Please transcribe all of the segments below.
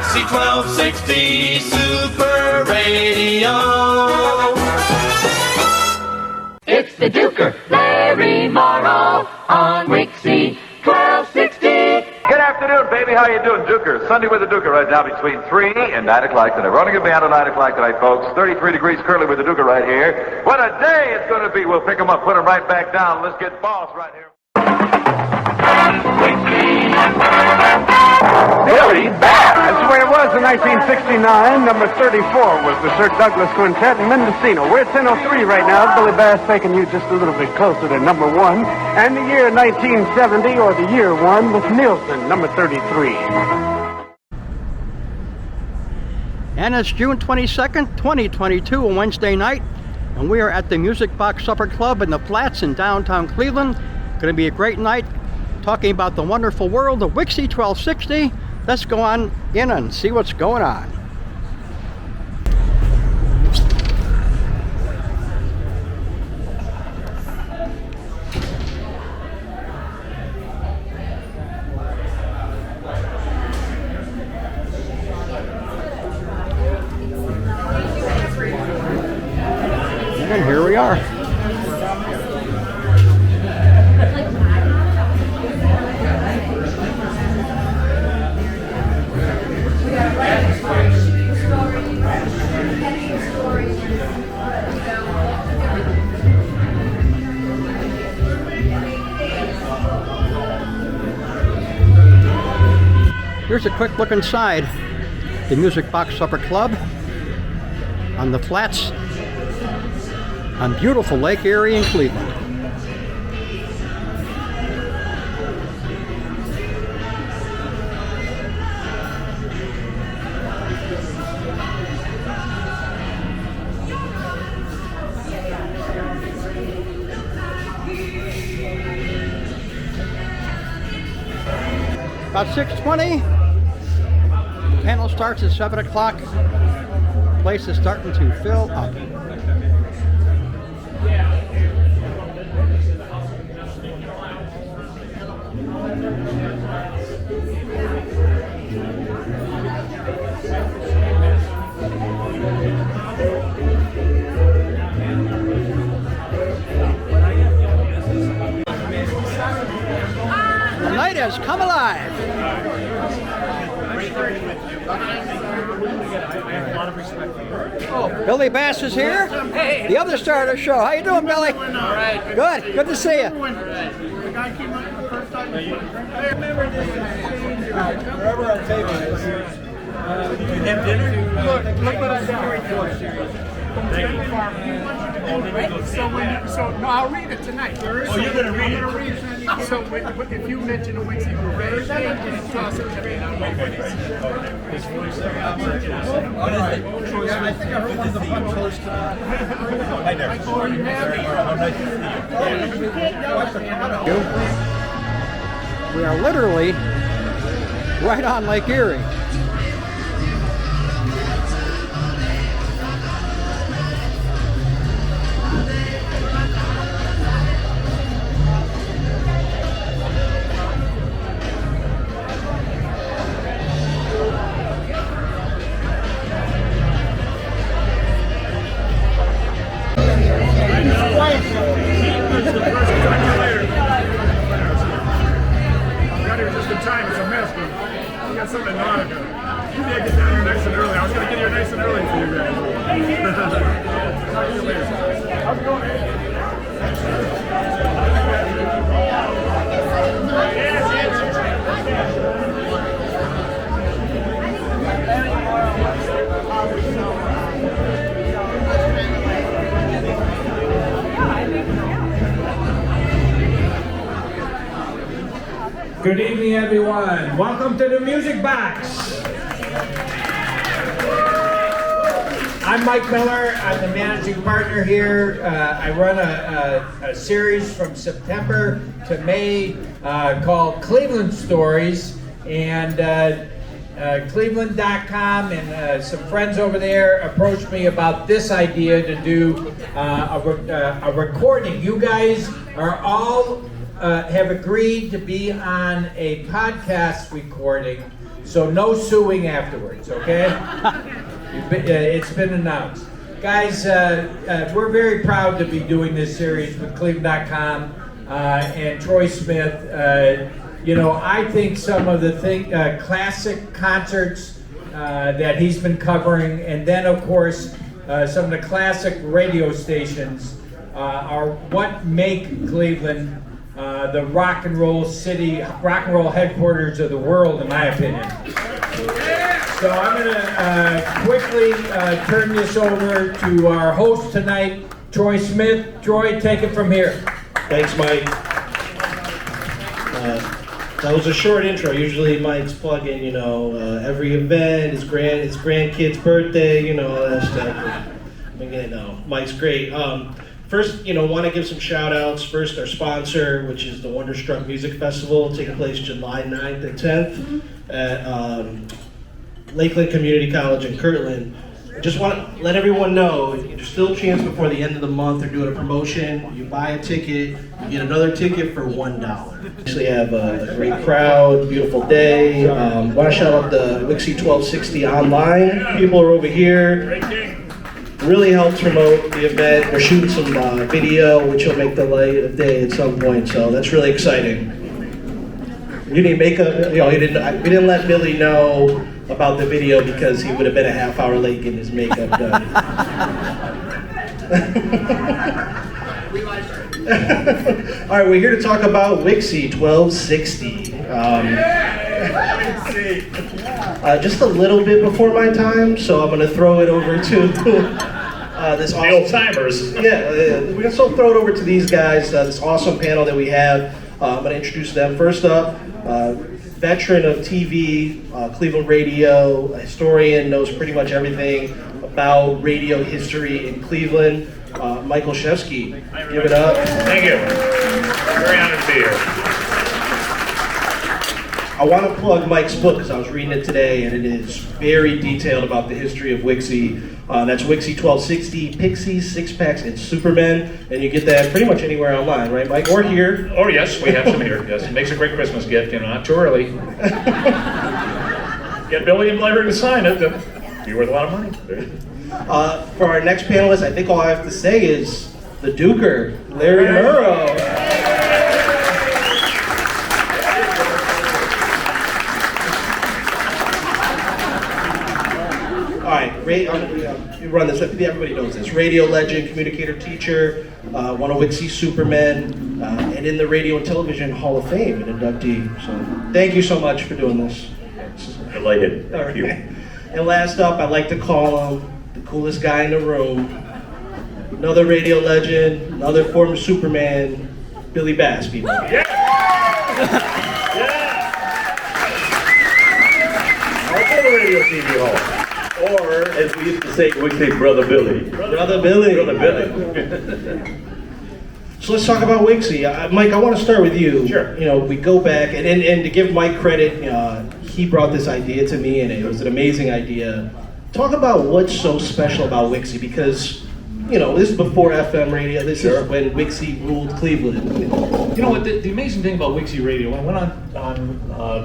Wixy1260 Super Radio. It's the Duker, Larry Morrow, on Wixy1260. Good afternoon, baby. How you doing, Duker? Sunday with the Duker right now between 3 and 9 o'clock tonight. We're only going to be out at 9 o'clock tonight, folks. 33 degrees curly with the Duker right here. What a day it's going to be. We'll pick them up, put them right back down. Let's get boss right here. Billy Bass. That's the way it was in 1969. Number 34 was the Sir Douglas Quintet in Mendocino. We're at 10:03 right now. Billy Bass taking you just a little bit closer to number 1. And the year 1970, or the year 1, with Nielsen, number 33. And it's June 22nd, 2022, a Wednesday night. And we are at the Music Box Supper Club in the Flats in downtown Cleveland. Going to be a great night talking about the wonderful world of Wixy1260. Let's go on in and see what's going on. And here we are. Here's a quick look inside the Music Box Supper Club on the Flats on beautiful Lake Erie in Cleveland. About 6:20. Panel starts at 7 o'clock. Place is starting to fill up. The night has come alive. Oh, Billy Bass is here. Hey. The other star of the show. How you doing, Billy? All right. Good. Good to see you. The guy came up the first time. I remember this. Wherever our table is. You have dinner? Look what I'm doing. So no, I'll read it tonight. Oh, you're going to read it? I'm going to read it. So if you mention a Wixy Thursday, just toss it to me. I think I heard one of the fun toast. Hi there. How nice to see you. We are literally right on Lake Erie. Something nautical. Maybe I get down here nice and early. I was going to get here nice and early for you guys. Talk to you later. How's it going? Good evening, everyone. Welcome to the Music Box. I'm Mike Miller. I'm the managing partner here. I run a series from September to May called Cleveland Stories, and Cleveland.com and some friends over there approached me about this idea to do a recording. You guys are all have agreed to be on a podcast recording, so no suing afterwards, okay? It's been announced. Guys, we're very proud to be doing this series with Cleveland.com and Troy Smith. You know, I think some of the classic concerts that he's been covering, and then of course some of the classic radio stations are what make Cleveland the rock and roll city, rock and roll headquarters of the world, in my opinion. So I'm going to quickly turn this over to our host tonight, Troy Smith. Troy, take it from here. Thanks, Mike. That was a short intro. Usually Mike's plugging, you know, every event, his grandkid's birthday, you know, all that stuff. Mike's great. First, you know, want to give some shout outs. First, our sponsor, which is the Wonderstruck Music Festival, taking place July 9th and 10th at Lakeland Community College in Kirtland. I just want to let everyone know, there's still a chance before the end of the month. They're doing a promotion. You buy a ticket, you get another ticket for $1. Actually have a great crowd, beautiful day. Want to shout out the Wixy1260 online. People are over here. Really helps promote the event. They're shooting some video, which will make the light of day at some point, so that's really exciting. You need makeup, you know, we didn't let Billy know about the video because he would have been a half hour late getting his makeup done. All right, we're here to talk about Wixy1260. Just a little bit before my time, so I'm going to throw it over to this awesome, old timers. Yeah, we're going to throw it over to these guys, this awesome panel that we have. I'm going to introduce them. First up, veteran of TV, Cleveland radio, a historian, knows pretty much everything about radio history in Cleveland. Michael Shevsky, give it up. Thank you. Very honored to be here. I want to plug Mike's book because I was reading it today, and it is very detailed about the history of Wixy. That's Wixy1260, Pixies, Six Packs, and Supermen, and you get that pretty much anywhere online, right, Mike? Or here. Oh yes, we have some here. Yes, it makes a great Christmas gift. You know, not too early. Get Billy and Larry to sign it. It'll be worth a lot of money. For our next panelist, I think all I have to say is the Duker, Larry Morrow. All right, you run this. Everybody knows this. Radio legend, communicator, teacher, one of Wixy Supermen, and in the Radio and Television Hall of Fame, an inductee. So, thank you so much for doing this. Delighted. Thank you. And last up, I'd like to call him the coolest guy in the room. Another radio legend, another former Superman, Billy Bass, people. Yeah! I'll go to Radio TV Hall. Or, as we used to say, we say Brother Billy. Brother Billy. Brother Billy. So let's talk about Wixy. Mike, I want to start with you. Sure. You know, we go back, and to give Mike credit, he brought this idea to me, and it was an amazing idea. Talk about what's so special about Wixy, because, you know, this is before FM radio. This is when Wixy ruled Cleveland. You know what, the amazing thing about Wixy Radio, when it went on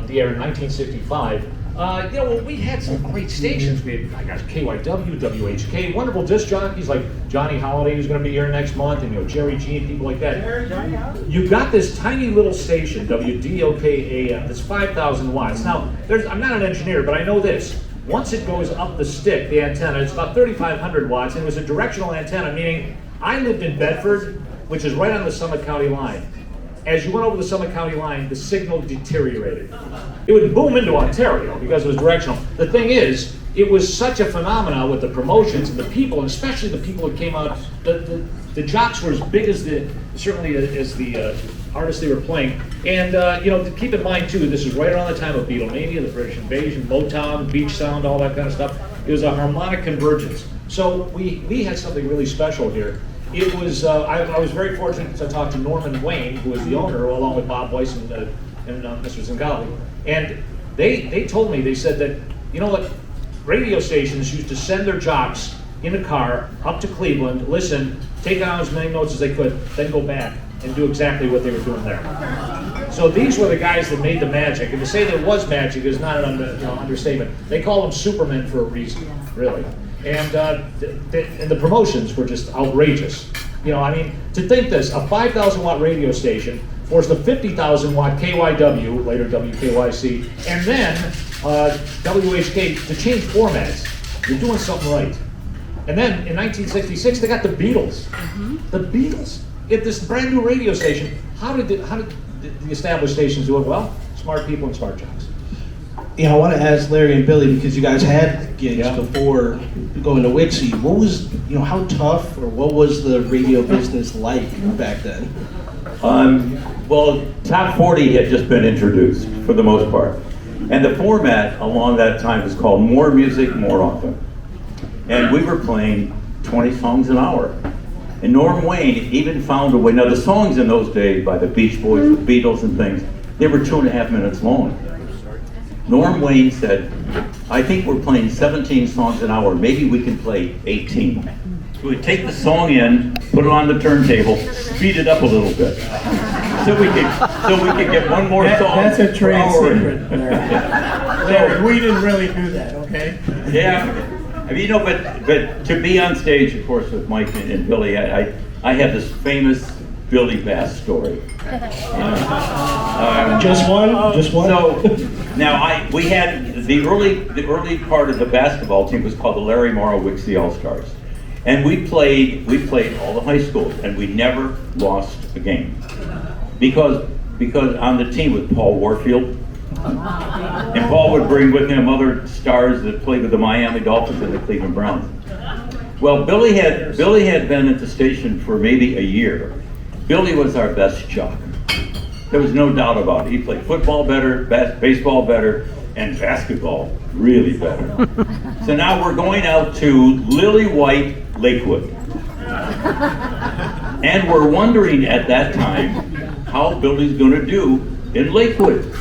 the air in 1965, you know, we had some great stations. We had, KYW, WHK, wonderful disc jockeys like Johnny Holiday, who's going to be here next month, and, you know, Jerry G and people like that. You got this tiny little station, WDOK-AM, that's 5,000 watts. Now, I'm not an engineer, but I know this. Once it goes up the stick, the antenna, it's about 3,500 watts, and it was a directional antenna, meaning I lived in Bedford, which is right on the Summit County line. As you went over the Summit County line, the signal deteriorated. It would boom into Ontario because it was directional. The thing is, it was such a phenomenon with the promotions and the people, and especially the people that came out. The jocks were as big as the artists they were playing. And you know, keep in mind too, this is right around the time of Beatlemania, the British Invasion, Motown, Beach Sound, all that kind of stuff. It was a harmonic convergence. So we had something really special here. It was, I was very fortunate to talk to Norman Wayne, who was the owner, along with Bob Weiss and Mr. Zingali. And they told me, they said that, you know what, radio stations used to send their jocks in a car up to Cleveland, listen, take down as many notes as they could, then go back. and do exactly what they were doing there. So these were the guys that made the magic, and to say that it was magic is not an understatement. They call them Supermen for a reason, really. And the promotions were just outrageous. I mean, to think this, a 5,000 watt radio station forced a 50,000 watt KYW, later WKYC, and then WHK to change formats. You're doing something right. And then in 1966, they got the Beatles. The Beatles. At this brand new radio station, how did the established stations do it? Well, smart people and smart jocks. I want to ask Larry and Billy, because you guys had gigs before going to Wixy. What was, how tough or what was the radio business like back then? Well, Top 40 had just been introduced for the most part. And the format along that time was called More Music, More Often. And we were playing 20 songs an hour. And Norm Wayne even found a way. Now the songs in those days by the Beach Boys, the Beatles and things, they were 2.5 minutes long. Norm Wayne said, I think we're playing 17 songs an hour, maybe we can play 18. So we'd take the song in, put it on the turntable, speed it up a little bit. So we could get one more song. That's a trade secret. Larry, we didn't really do that, okay? Yeah. I mean, but to be on stage, of course, with Mike and Billy, I have this famous Billy Bass story. Just one? Just one? So now we had the early part of the basketball team was called the Larry Morrow Wixy All-Stars. And we played all the high schools, and we never lost a game. Because on the team was Paul Warfield, and Paul would bring with him other stars that played with the Miami Dolphins and the Cleveland Browns. Well, Billy had been at the station for maybe a year. Billy was our best jock. There was no doubt about it. He played football better, baseball better, and basketball really better. So now we're going out to Lily White, Lakewood. And we're wondering at that time how Billy's going to do in Lakewood.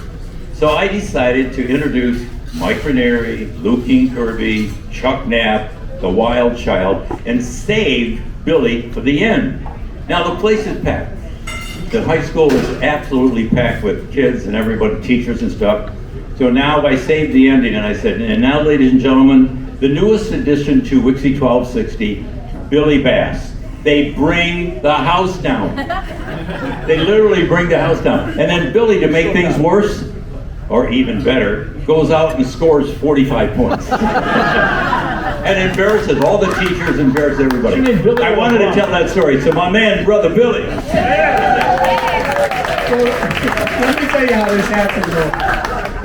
So I decided to introduce Mike Ranieri, Lou King Kirby, Chuck Knapp, the Wild Child, and save Billy for the end. Now the place is packed. The high school is absolutely packed with kids and everybody, teachers and stuff. So now I saved the ending and I said, and now ladies and gentlemen, the newest addition to Wixy1260, Billy Bass. They bring the house down. They literally bring the house down. And then Billy, to make things worse, or even better, goes out and scores 45 points. And embarrasses all the teachers, embarrasses everybody. I wanted to tell that story. So my man, brother Billy. So, let me tell you how this happened, though.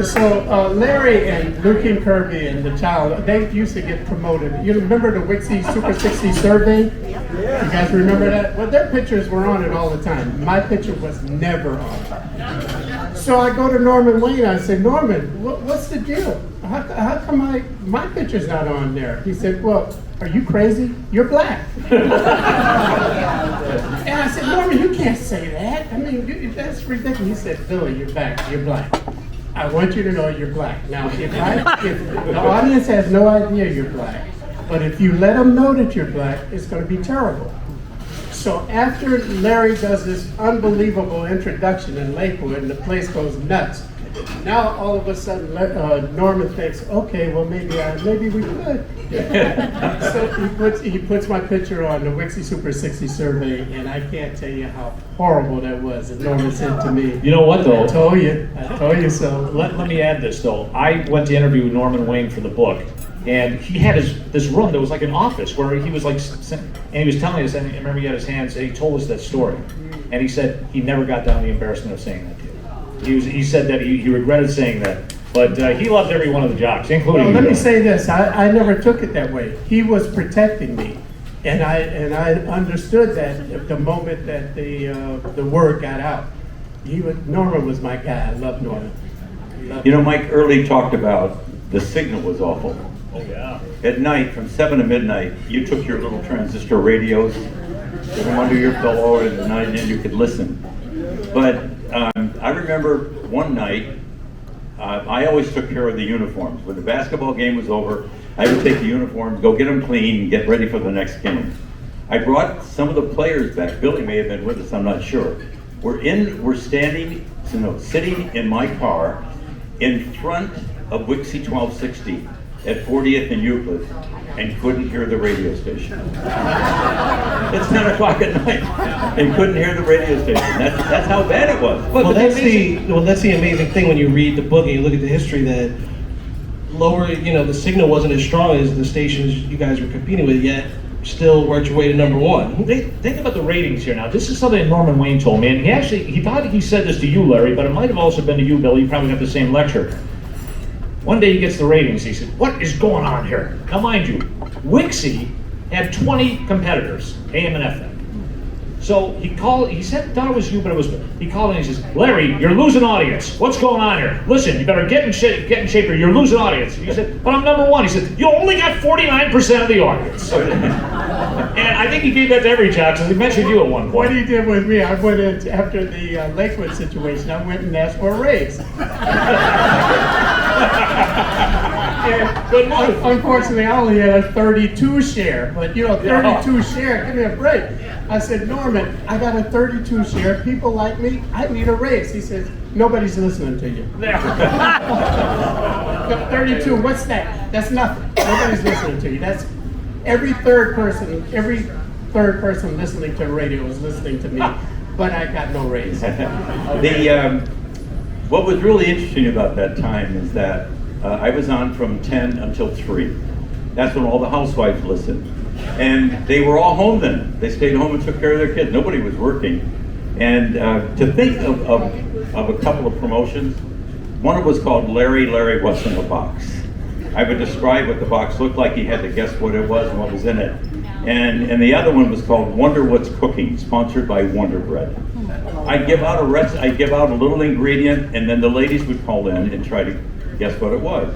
So Larry and Luke and Kirby and the child, they used to get promoted. You remember the Wixy Super 60 survey? Yeah. You guys remember that? Well, their pictures were on it all the time. My picture was never on. So I go to Norman Wayne. I said, Norman, what's the deal? How come my picture's not on there? He said, well, are you crazy? You're black. And I said, Norman, you can't say that. I mean, that's ridiculous. He said, Billy, you're black. I want you to know you're black. Now, if the audience has no idea you're black, but if you let them know that you're black, it's going to be terrible. So after Larry does this unbelievable introduction in Lakewood and the place goes nuts, now all of a sudden Norman thinks, okay, well maybe we could. So he puts my picture on the Wixy Super 60 survey, and I can't tell you how horrible that was. And Norman said to me, you know what though? I told you so. Let me add this though. I went to interview Norman Wayne for the book, and he had this room that was like an office where he was like, and he was telling us, and I remember he had his hands, and he told us that story. And he said he never got down the embarrassment of saying that to you. He said that he regretted saying that, but he loved every one of the jocks, including you. Let me say this, I never took it that way. He was protecting me. And I understood that the moment that the word got out. Norman was my guy. I love Norman. You know, Mike early talked about the signal was awful. Oh yeah. At night, from 7 to midnight, you took your little transistor radios, put them under your pillow at night, and you could listen. But I remember one night, I always took care of the uniforms. When the basketball game was over, I would take the uniforms, go get them clean, and get ready for the next game. I brought some of the players back. Billy may have been with us, I'm not sure. We're sitting in my car in front of WIXY1260 at 40th and Euclid and couldn't hear the radio station. It's 10 o'clock at night and couldn't hear the radio station. That's how bad it was. Well, that's the amazing thing when you read the book and you look at the history, that the signal wasn't as strong as the stations you guys were competing with, yet still worked your way to number one. Think about the ratings here now. This is something Norman Wayne told me, and he thought he said this to you, Larry, but it might have also been to you, Billy. You probably got the same lecture. One day he gets the ratings. He said, "What is going on here?" Now, mind you, Wixy had 20 competitors, AM and FM. So he thought it was you, but he called and he says, "Larry, you're losing audience. What's going on here? Listen, you better get in shape or you're losing audience." He said, "But I'm number one." He said, "You only got 49% of the audience." And I think he gave that to every job, because he mentioned you at one point. What he did with me, I went in after the Lakewood situation, I went and asked for a raise. Good move. Unfortunately, I only had a 32 share, but 32 share, give me a break. I said, "Norman, I got a 32 share. People like me, I need a raise." He says, "Nobody's listening to you." 32, what's that? That's nothing. Nobody's listening to you. That's every third person listening to the radio is listening to me, but I got no raise. What was really interesting about that time is that I was on from 10 until 3. That's when all the housewives listened. And they were all home then. They stayed home and took care of their kids. Nobody was working. And to think of a couple of promotions, one was called Larry What's in the Box. I would describe what the box looked like. You had to guess what it was and what was in it. And the other one was called Wonder What's Cooking, sponsored by Wonder Bread. I'd give out a little ingredient, and then the ladies would call in and try to guess what it was.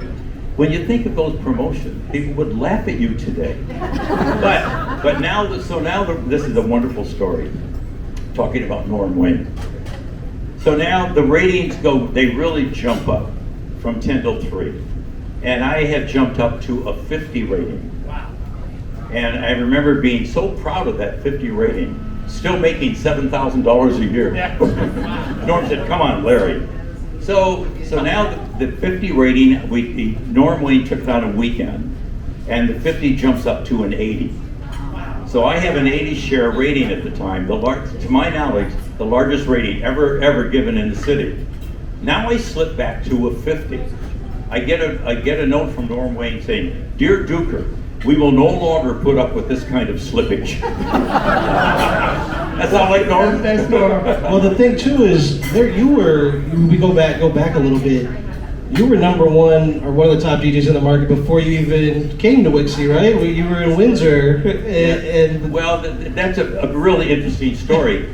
When you think of those promotions, people would laugh at you today. But now this is a wonderful story, talking about Norm Wayne. So now the ratings they really jump up from 10 till 3. And I had jumped up to a 50 rating. Wow. And I remember being so proud of that 50 rating, still making $7,000 a year. Yeah. Norm said, "Come on, Larry." So now the 50 rating, Norm Wayne took it on a weekend, and the 50 jumps up to an 80. So I have an 80 share rating at the time, to my knowledge, the largest rating ever given in the city. Now I slip back to a 50. I get a note from Norm Wayne saying, "Dear Duker, we will no longer put up with this kind of slippage." That's not like Norm. That's Norm. Well, the thing too is, we go back a little bit. You were number one, or one of the top DJs in the market before you even came to Wixy, right? You were in Windsor. Well, that's a really interesting story.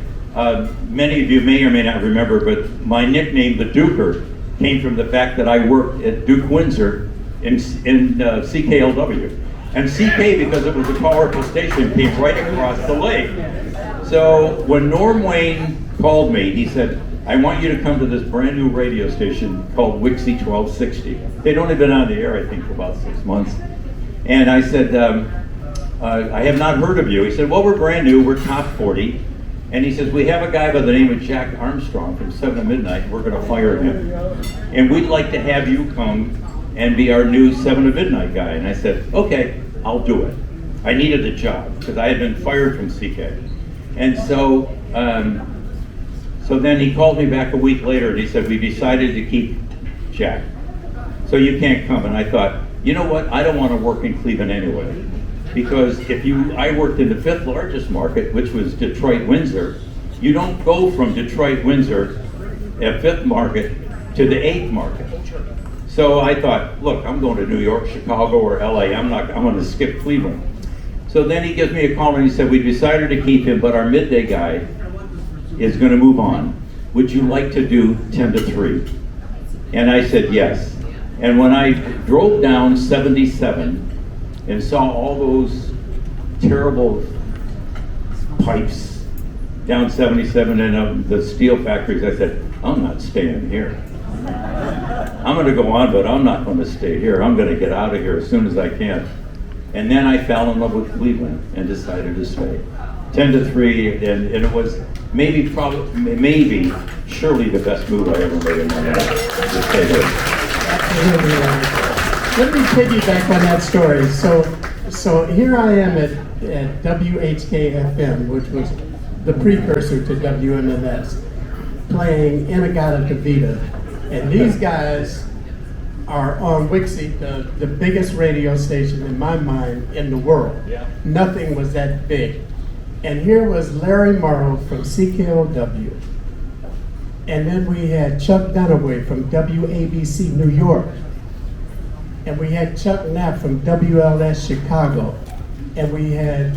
Many of you may or may not remember, but my nickname, the Duker, came from the fact that I worked at Duke Windsor in CKLW. And CK, because it was a powerful station, came right across the lake. So when Norm Wayne called me, he said, "I want you to come to this brand new radio station called WIXY1260. They'd only been on the air, I think, for about 6 months. And I said, "I have not heard of you." He said, "Well, we're brand new, we're top 40. And he says, "We have a guy by the name of Jack Armstrong from 7 to Midnight, and we're going to fire him. And we'd like to have you come and be our new 7 to Midnight guy." And I said, "Okay, I'll do it." I needed a job because I had been fired from CK. And so then he called me back a week later and he said, "We decided to keep Jack, so you can't come." And I thought, you know what? I don't want to work in Cleveland anyway. Because I worked in the 5th largest market, which was Detroit, Windsor. You don't go from Detroit, Windsor, at 5th market, to the 8th market. So I thought, look, I'm going to New York, Chicago, or LA. I'm going to skip Cleveland. So then he gives me a call and he said, "We decided to keep him, but our midday guy is going to move on. Would you like to do 10 to 3? And I said, yes. And when I drove down 77 and saw all those terrible pipes down 77 and the steel factories, I said, "I'm not staying here. I'm going to go on, but I'm not going to stay here. I'm going to get out of here as soon as I can." And then I fell in love with Cleveland and decided to stay. 10 to 3, and it was maybe, surely the best move I ever made in my life to stay there. Let me piggyback on that story. So here I am at WHK-FM, which was the precursor to WMMS, playing Inagata-Davida. And these guys are on Wixy, the biggest radio station in my mind in the world. Yeah. Nothing was that big. And here was Larry Morrow from CKLW. And then we had Chuck Dunaway from WABC New York. And we had Chuck Knapp from WLS Chicago. And we had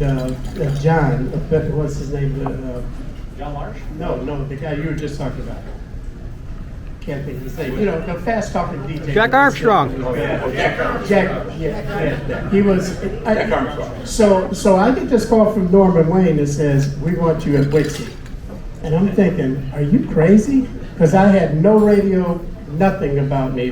John, what's his name? John Marsh? No, the guy you were just talking about. Can't think of his name. You know, the fast talking DJ. Jack Armstrong. Oh, yeah. He was. Jack Armstrong. So I get this call from Norman Wayne that says, "We want you at Wixy." And I'm thinking, are you crazy? Because I had no radio, nothing about me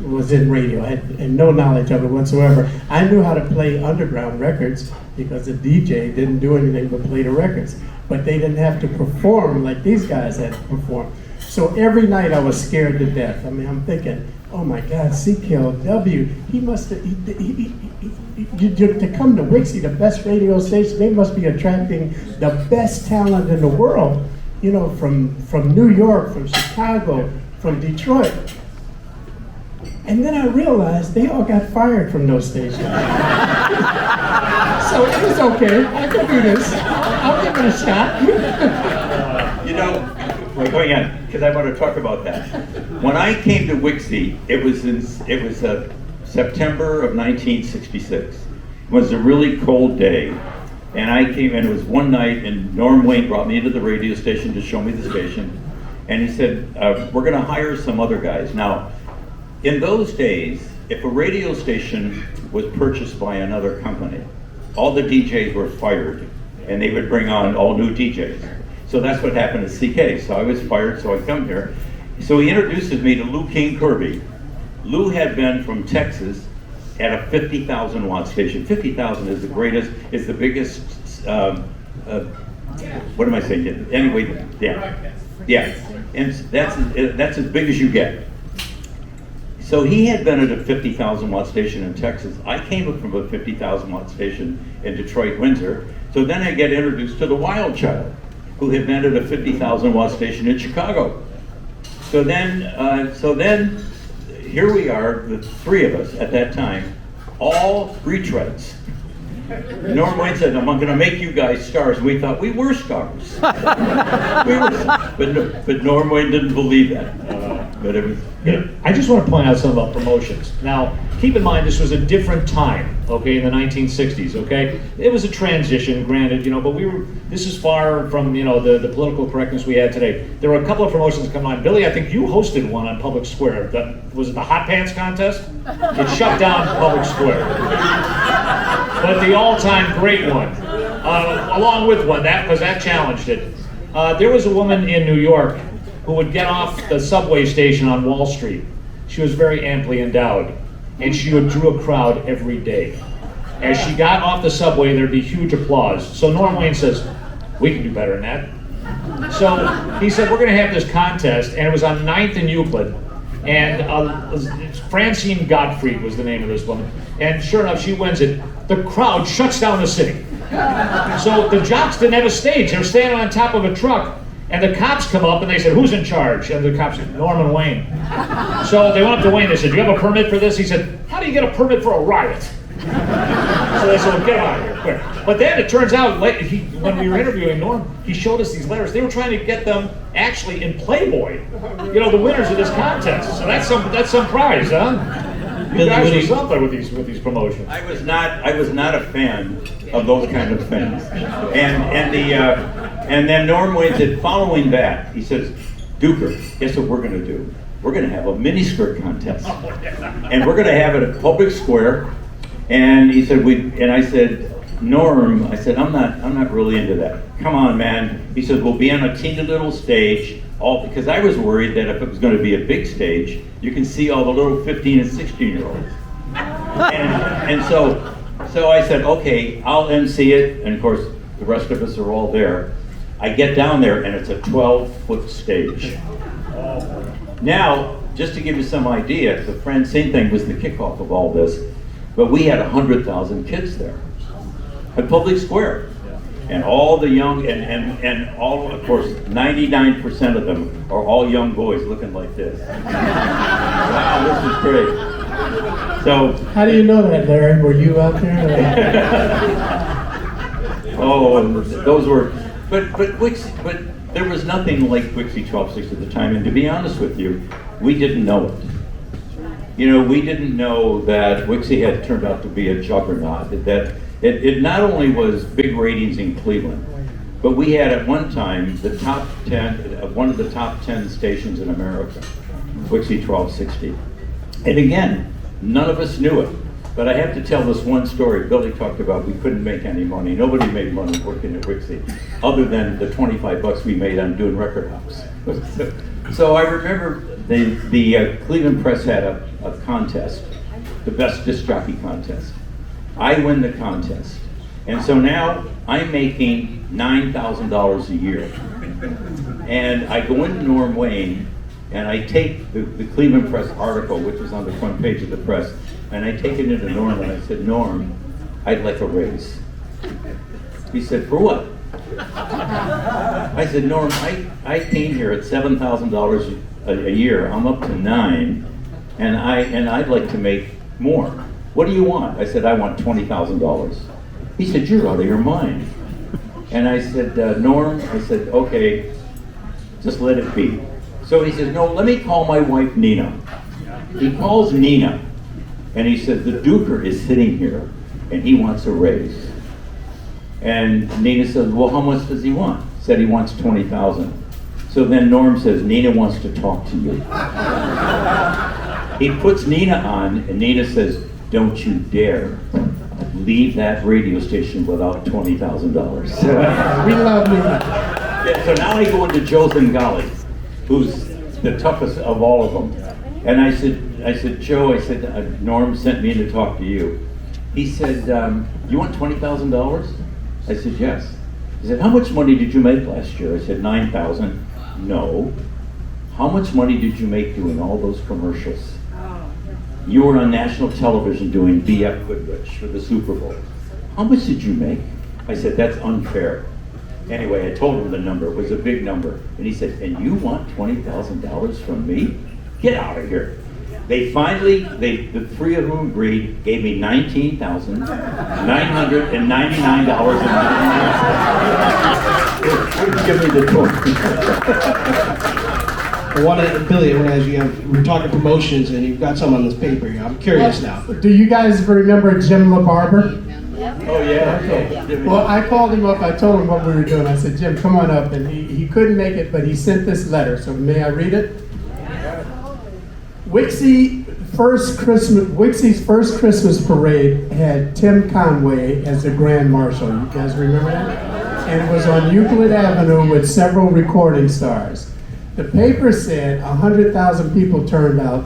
was in radio. I had no knowledge of it whatsoever. I knew how to play underground records because the DJ didn't do anything but play the records. But they didn't have to perform like these guys had to perform. So every night I was scared to death. I mean, I'm thinking, oh my God, CKLW, he must have, to come to Wixy, the best radio station, they must be attracting the best talent in the world, you know, from New York, from Chicago, from Detroit. And then I realized they all got fired from those stations. So it was okay, I can do this. I'll give it a shot. You know, we're going on, because I want to talk about that. When I came to Wixy, it was September of 1966. It was a really cold day. And I came in, it was one night, and Norm Wayne brought me into the radio station to show me the station. And he said, we're going to hire some other guys. Now, in those days, if a radio station was purchased by another company, all the DJs were fired, and they would bring on all new DJs. So that's what happened at CK. So I was fired, so I come here. So he introduces me to Lou King Kirby. Lou had been from Texas at a 50,000 watt station. 50,000 is the greatest, is the biggest, what am I saying? Anyway, yeah. And that's as big as you get. So he had been at a 50,000 watt station in Texas. I came up from a 50,000 watt station in Detroit, Windsor. So then I get introduced to the Wild Child, who had been at a 50,000 watt station in Chicago. So then here we are, the three of us at that time, all retreads. Norm Wayne said, I'm going to make you guys stars. We thought we were stars. But Norm Wayne didn't believe that. But it was good. I just want to point out something about promotions. Now, keep in mind this was a different time, okay, in the 1960s, okay? It was a transition, granted, you know, but this is far from, you know, the political correctness we had today. There were a couple of promotions that come on. Billy, I think you hosted one on Public Square. Was it the Hot Pants contest? It shut down Public Square. But the all-time great one, along with one, because that challenged it. There was a woman in New York who would get off the subway station on Wall Street. She was very amply endowed, and she drew a crowd every day. As she got off the subway, there'd be huge applause. So Norm Wayne says, we can do better than that. So he said, we're gonna have this contest, and it was on 9th and Euclid, and Francine Gottfried was the name of this woman. And sure enough, she wins it. The crowd shuts down the city. So the jocks didn't have a stage. They were standing on top of a truck. And the cops come up and they said, who's in charge? And the cops said, Norman Wayne. So they went up to Wayne, they said, do you have a permit for this? He said, how do you get a permit for a riot? So they said, well, get out of here, quick. But then it turns out, when we were interviewing Norm, he showed us these letters. They were trying to get them actually in Playboy. You know, the winners of this contest. So that's some prize, huh? You guys are something with these promotions. I was not a fan of those kind of things. And then Norm Wayne said, following that, he says, Duker, guess what we're going to do? We're going to have a miniskirt contest, and we're going to have it at Public Square. And he said, I said, Norm, I said, I'm not really into that. Come on, man. He said, we'll be on a teeny little stage, because I was worried that if it was going to be a big stage, you can see all the little 15 and 16-year-olds. And so So I said, okay, I'll MC it, and of course, the rest of us are all there. I get down there, and it's a 12-foot stage. Now, just to give you some idea, the Francine thing was the kickoff of all this, but we had 100,000 kids there at Public Square. And all the young, and all, of course, 99% of them are all young boys looking like this. Wow, this is great. So, how do you know that, Larry? Were you out there? oh, those were, but there was nothing like WIXY1260 at the time, and to be honest with you, we didn't know it. You know, we didn't know that Wixy had turned out to be a juggernaut, that it not only was big ratings in Cleveland, but we had at one time the top 10, one of the top 10 stations in America, WIXY1260. And again, none of us knew it. But I have to tell this one story. Billy talked about we couldn't make any money. Nobody made money working at Wixy, other than the 25 bucks we made on doing record hops. So I remember the Cleveland Press had a contest, the best disc jockey contest. I win the contest. And so now I'm making $9,000 a year. And I go into Norm Wayne, and I take the Cleveland Press article, which was on the front page of the press, and I take it into Norm, and I said, Norm, I'd like a raise. He said, for what? I said, Norm, I came here at $7,000 a year. I'm up to $9,000, and I'd like to make more. What do you want? I said, I want $20,000. He said, you're out of your mind. And I said, Norm, I said, okay, just let it be. So he says, no, let me call my wife, Nina. He calls Nina, and he said, the Duker is sitting here, and he wants a raise. And Nina says, well, how much does he want? Said he wants $20,000. So then Norm says, Nina wants to talk to you. He puts Nina on, and Nina says, don't you dare leave that radio station without $20,000. We love Nina. Yeah, so now I go into Joe Zingali, who's the toughest of all of them. And I said, Joe, I said, Norm sent me in to talk to you. He said, you want $20,000? I said, yes. He said, how much money did you make last year? I said, $9,000. No. How much money did you make doing all those commercials? You were on national television doing B.F. Goodrich for the Super Bowl. How much did you make? I said, that's unfair. Anyway, I told him the number. It was a big number. And he said, and you want $20,000 from me? Get out of here. They finally, the three of them agreed, gave me $19,999. Give me the Billy, as you we're talking promotions, and you've got some on this paper here. I'm curious now. Do you guys remember Jim LaBarber? Oh, yeah, okay. Well, I called him up, I told him what we were doing. I said, Jim, come on up. And he couldn't make it, but he sent this letter. So may I read it? Wixy's first Christmas parade had Tim Conway as the Grand Marshal. You guys remember that? And it was on Euclid Avenue with several recording stars. The paper said 100,000 people turned out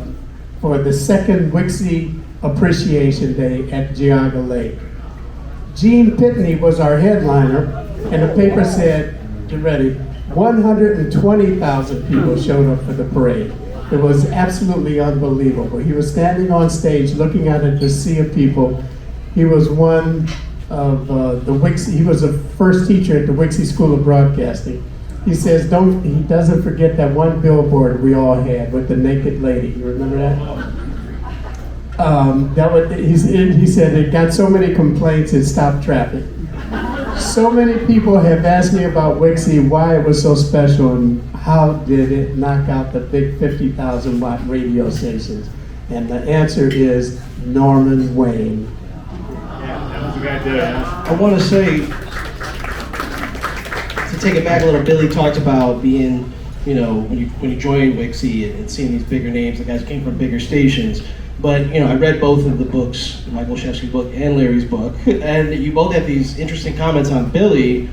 for the second Wixy Appreciation Day at Geauga Lake. Gene Pitney was our headliner, and the paper said, get ready, 120,000 people showed up for the parade. It was absolutely unbelievable. He was standing on stage looking at the sea of people. He was one of the Wixy, he was the first teacher at the Wixy School of Broadcasting. He says, he doesn't forget that one billboard we all had with the naked lady. You remember that? He said it got so many complaints it stopped traffic. So many people have asked me about Wixy, why it was so special, and how did it knock out the big 50,000 watt radio stations? And the answer is Norman Wayne. Yeah, that was a good idea. I want to say, to take it back a little, Billy talked about being, when you joined Wixy and seeing these bigger names, the guys came from bigger stations. But, I read both of the books, Michael Shevsky's book and Larry's book, and you both have these interesting comments on Billy.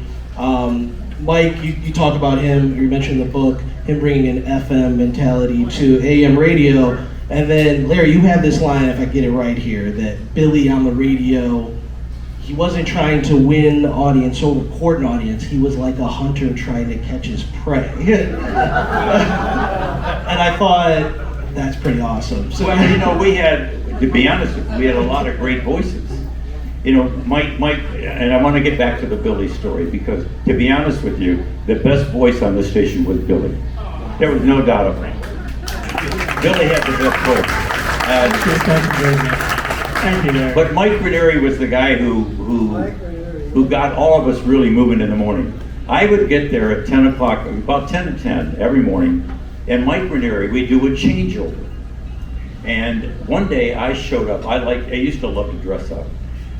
Mike, you talk about him, you mentioned the book, him bringing an FM mentality to AM radio. And then, Larry, you have this line, if I get it right here, that Billy on the radio he wasn't trying to win the audience or record an audience. He was like a hunter trying to catch his prey. And I thought, that's pretty awesome. So, well, you know, we had, to be honest with you, we had a lot of great voices. You know, Mike, and I want to get back to the Billy story because, to be honest with you, the best voice on the station was Billy. There was no doubt about it. Billy had the best voice. Thank you, Larry. But Mike Ranieri was the guy who got all of us really moving in the morning. I would get there at 10 o'clock, about 10 to 10 every morning, and Mike Ranieri, we'd do a changeover. And one day I showed up, I used to love to dress up.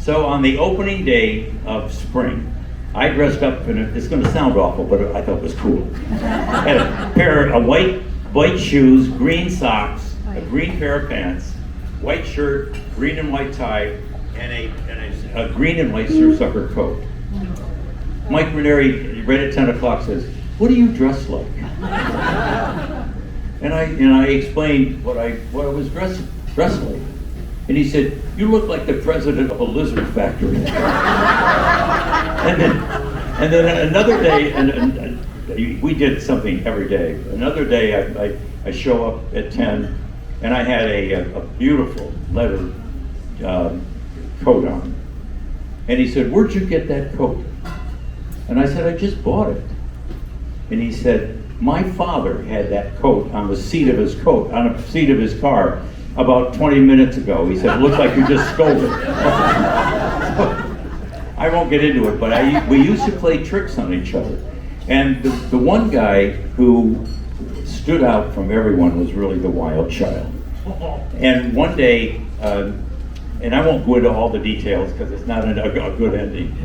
So on the opening day of spring, I dressed up in it's going to sound awful, but I thought it was cool. I had a pair of white shoes, green socks, a green pair of pants, white shirt, green and white tie, and a green and white seersucker coat. Mike Ranieri, right at 10 o'clock, says, "What do you dress like?" And I explained what I was dressed like. And he said, "You look like the president of a lizard factory." and then another day, and we did something every day. Another day, I show up at 10, and I had a beautiful leather coat on. And he said, "Where'd you get that coat?" And I said, "I just bought it." And he said, "My father had that coat on the seat of his car about 20 minutes ago." He said, "It looks like you just stole it." I won't get into it, but we used to play tricks on each other. And the one guy who stood out from everyone was really the wild child. And one day, and I won't go into all the details because it's not a good ending,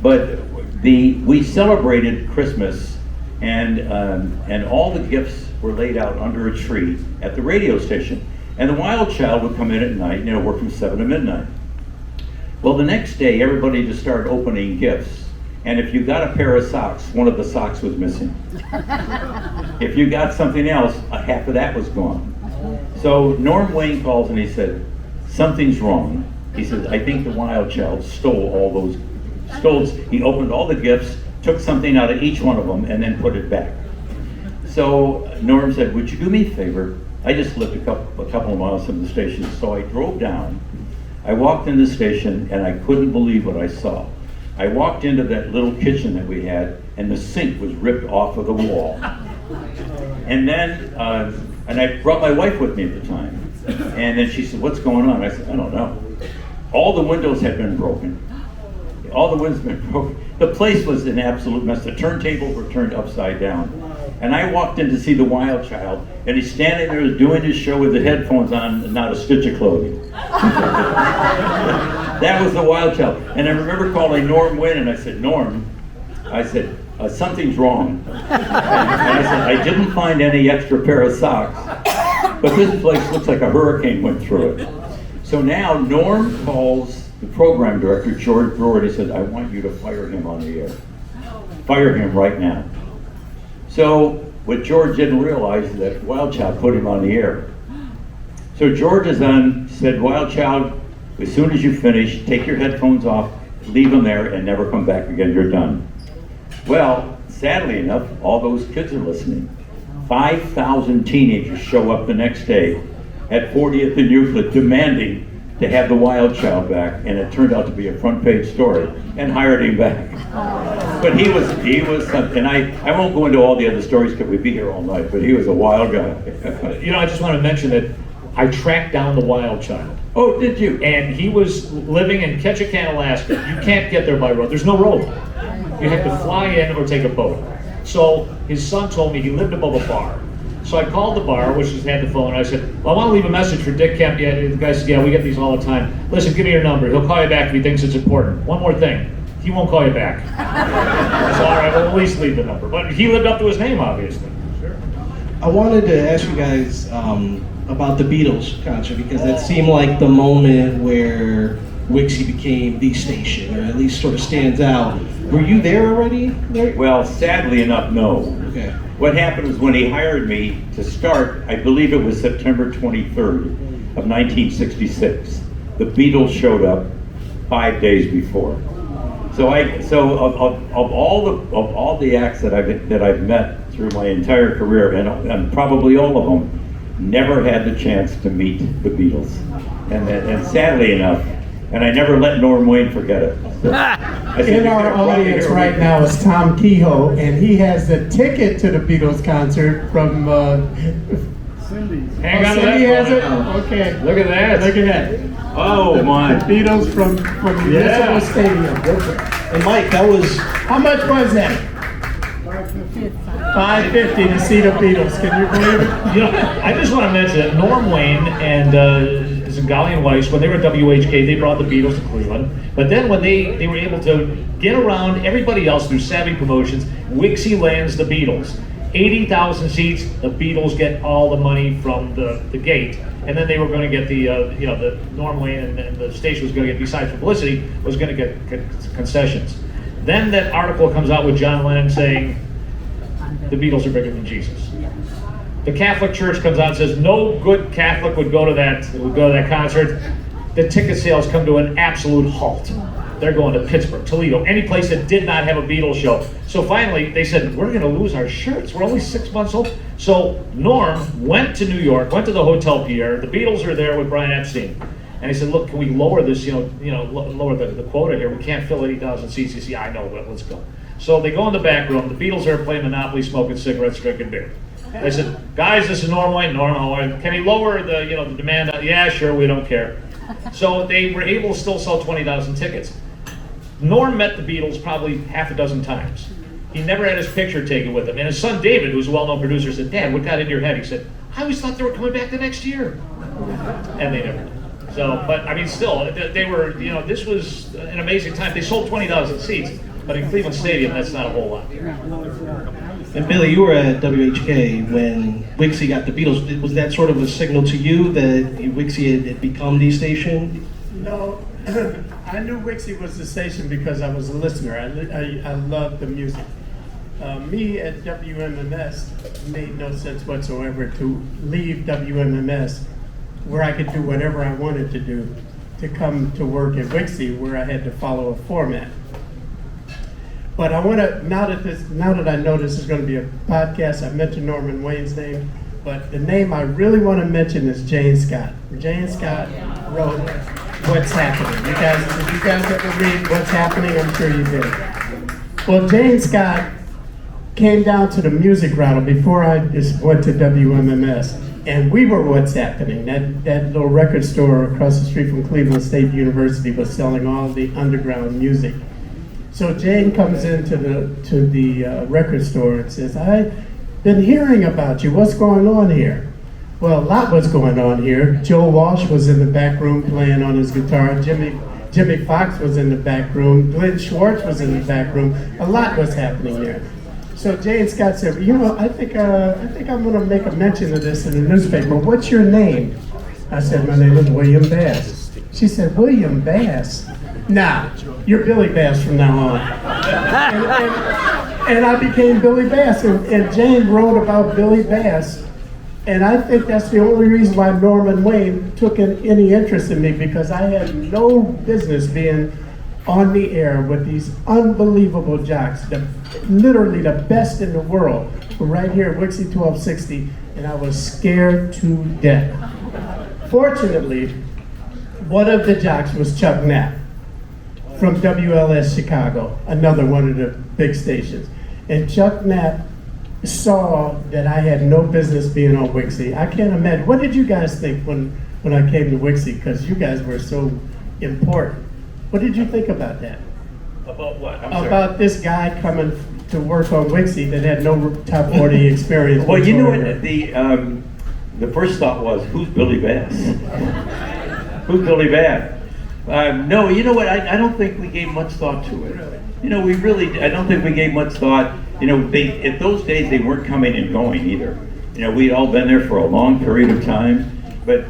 but we celebrated Christmas, and all the gifts were laid out under a tree at the radio station. And the wild child would come in at night, work from 7 to midnight. Well, the next day, everybody just started opening gifts. And if you got a pair of socks, one of the socks was missing. If you got something else, half of that was gone. So Norm Wayne calls and he said, "Something's wrong." He says, "I think the wild child stole all those stoles." He opened all the gifts, took something out of each one of them, and then put it back. So Norm said, "Would you do me a favor?" I just lived a couple of miles from the station, so I drove down. I walked in the station, and I couldn't believe what I saw. I walked into that little kitchen that we had, and the sink was ripped off of the wall. And then, and I brought my wife with me at the time, and then she said, "What's going on?" I said, "I don't know." All the windows had been broken. All the windows had been broken. The place was an absolute mess. The turntables were turned upside down. And I walked in to see the wild child, and he's standing there doing his show with the headphones on and not a stitch of clothing. That was the wild child. And I remember calling Norm Wynn, and I said, "Norm," I said, "something's wrong." And I said, "I didn't find any extra pair of socks, but this place looks like a hurricane went through it." So now Norm calls the program director, George Brewer, and he says, "I want you to fire him on the air. Fire him right now." So what George didn't realize is that Wild Child put him on the air. So George said, "Wild Child, as soon as you finish, take your headphones off, leave them there, and never come back again. You're done." Well, sadly enough, all those kids are listening. 5,000 teenagers show up the next day at 40th and Euclid demanding to have the Wild Child back, and it turned out to be a front page story, and hired him back. But he was something. I won't go into all the other stories because we'd be here all night, but he was a wild guy. I just want to mention that I tracked down the Wild Child. Oh, did you? And he was living in Ketchikan, Alaska. You can't get there by road. There's no road. You have to fly in or take a boat. So his son told me he lived above a bar. So I called the bar, which had the phone, and I said, "Well, I want to leave a message for Dick Kemp." Yeah, the guy said, "Yeah, we get these all the time. Listen, give me your number. He'll call you back if he thinks it's important. One more thing, he won't call you back." I said, "All right, well, at least leave the number." But he lived up to his name, obviously. Sure. I wanted to ask you guys about the Beatles concert, because that seemed like the moment where Wixy became the station, or at least sort of stands out. Were you there already, Larry? Well, sadly enough, no. Okay. What happened was when he hired me to start, I believe it was September 23rd of 1966, the Beatles showed up, 5 days before. So of all the acts that I've met through my entire career, and probably all of them, never had the chance to meet the Beatles, and sadly enough, and I never let Norm Wayne forget it. So, in our audience right now is Tom Kehoe, and he has the ticket to the Beatles concert from Cindy. Hang on to Cindy that has it? one. Okay. Look at that. Look at that. Oh my! The Beatles from Municipal Stadium. And Mike, that was... How much was that? $5.50 to see the Beatles. Can you believe it? You know, I just want to mention that Norm Wayne and Zingali and Weiss, when they were at WHK, they brought the Beatles to Cleveland. But then when they were able to get around everybody else through savvy promotions, Wixy lands the Beatles. 80,000 seats, the Beatles get all the money from the gate. And then they were going to get the Norm Wayne and the station was going to get, besides publicity, was going to get concessions. Then that article comes out with John Lennon saying, the Beatles are bigger than Jesus. The Catholic Church comes out and says no good Catholic would go to that concert. The ticket sales come to an absolute halt. They're going to Pittsburgh, Toledo, any place that did not have a Beatles show. So finally, they said, we're going to lose our shirts. We're only 6 months old. So Norm went to New York, went to the Hotel Pierre. The Beatles are there with Brian Epstein. And he said, look, can we lower this, lower the quota here? We can't fill 80,000 seats. He said, I know, but let's go. So they go in the back room. The Beatles are playing Monopoly, smoking cigarettes, drinking beer. They said, guys, this is Norm Wayne. Can he lower the demand? Yeah, sure, we don't care. So they were able to still sell 20,000 tickets. Norm met the Beatles probably half a dozen times. He never had his picture taken with him. And his son David, who's a well-known producer, said, Dad, what got into your head? He said, I always thought they were coming back the next year. And they never did. So, but I mean, still, they were, this was an amazing time. They sold 20,000 seats, but in Cleveland Stadium, that's not a whole lot. And Billy, you were at WHK when Wixy got the Beatles. Was that sort of a signal to you that Wixy had become the station? No, I knew Wixy was the station because I was a listener. I loved the music. Me at WMMS made no sense whatsoever to leave WMMS where I could do whatever I wanted to do, to come to work at Wixy where I had to follow a format. But I want to, now that I know this is going to be a podcast, I mentioned Norman Wayne's name, but the name I really want to mention is Jane Scott. Jane Scott wrote What's Happening. If you guys ever read What's Happening, I'm sure you did. Well, Jane Scott came down to the music rattle before I just went to WMMS. And we were What's Happening. That little record store across the street from Cleveland State University was selling all the underground music. So Jane comes into the record store and says, I've been hearing about you. What's going on here? Well, a lot was going on here. Joe Walsh was in the back room playing on his guitar. Jimmy Fox was in the back room. Glenn Schwartz was in the back room. A lot was happening there. So Jane Scott said, I think I'm going to make a mention of this in the newspaper. What's your name? I said, my name is William Bass. She said, William Bass? Nah, you're Billy Bass from now on. and I became Billy Bass. And Jane wrote about Billy Bass. And I think that's the only reason why Norman Wayne took any interest in me, because I had no business being on the air with these unbelievable jocks, literally the best in the world, were right here at WIXY1260, and I was scared to death. Fortunately, one of the jocks was Chuck Knapp from WLS Chicago, another one of the big stations. And Chuck Knapp saw that I had no business being on Wixy. I can't imagine. What did you guys think when I came to Wixy? Because you guys were so important. What did you think about that? About what? About this guy coming to work on Wixy that had no top 40 experience. Well, you know what? The first thought was, who's Billy Bass? Who's Billy Bass? No, you know what? I don't think we gave much thought to it. I don't think we gave much thought. At those days they weren't coming and going either. We'd all been there for a long period of time, But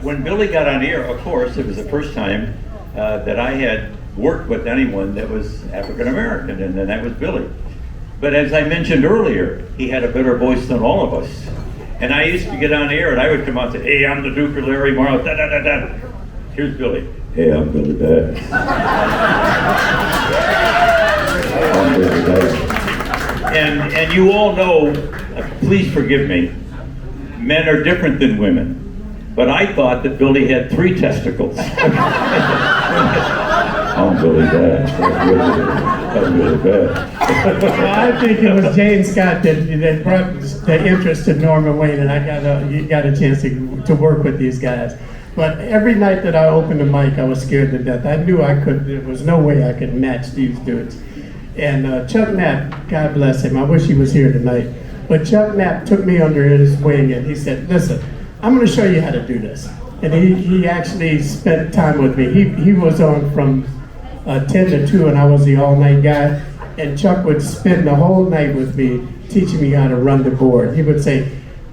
when Billy got on air, of course, it was the first time that I had worked with anyone that was African American, and then that was Billy. But as I mentioned earlier, he had a better voice than all of us. And I used to get on air, and I would come out and say, "Hey, I'm the Duke or Larry Morrow." Da da da da. Here's Billy. Hey, I'm Billy Bass. I'm Billy Bass. And you all know, please forgive me, men are different than women. But I thought that Billy had 3 testicles. I'm Billy Bass. I'm Billy Bass. Well, I think it was Jane Scott that brought the interest to Norman Wayne, and I got a chance to work with these guys. But every night that I opened the mic, I was scared to death. I knew there was no way I could match these dudes. And Chuck Knapp, God bless him, I wish he was here tonight. But Chuck Knapp took me under his wing and he said, listen, I'm going to show you how to do this. And he actually spent time with me. He was on from 10 to 2 and I was the all-night guy. And Chuck would spend the whole night with me teaching me how to run the board. He would say,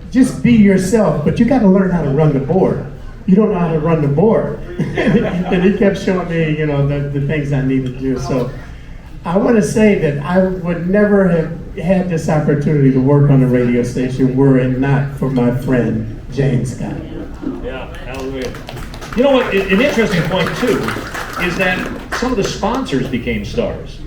just be yourself, but you got to learn how to run the board. You don't know how to run the board. And he kept showing me, you know, the things I needed to do. So I want to say that I would never have had this opportunity to work on a radio station were it not for my friend, Jane Scott. Yeah, hallelujah. You know what, an interesting point too, is that some of the sponsors became stars.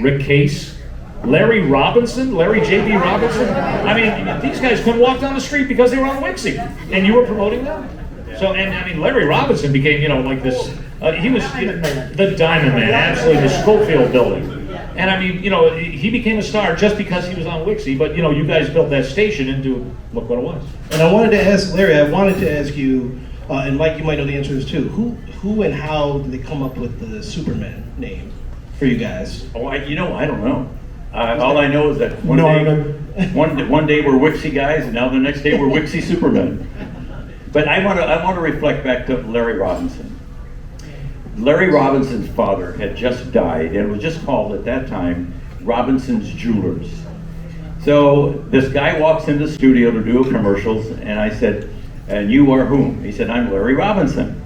Rick Case, Larry Robinson, Larry J.B. Robinson. I mean, these guys couldn't walk down the street because they were on Wixy, and you were promoting them. So, and I mean, Larry Robinson became, you know, like this, he was the Diamond Man, absolutely, the Schofield building. And I mean, you know, he became a star just because he was on Wixy, but you know, you guys built that station into, look what it was. And I wanted to ask Larry, you, and Mike, you might know the answer to this too, who and how did they come up with the Superman name for you guys? Oh, I don't know. All I know is that one day we're Wixy guys, and now the next day we're Wixy Supermen. But I want to reflect back to Larry Robinson. Larry Robinson's father had just died, and it was just called at that time Robinson's Jewelers. So this guy walks into the studio to do commercials, and I said, "And you are whom?" He said, "I'm Larry Robinson."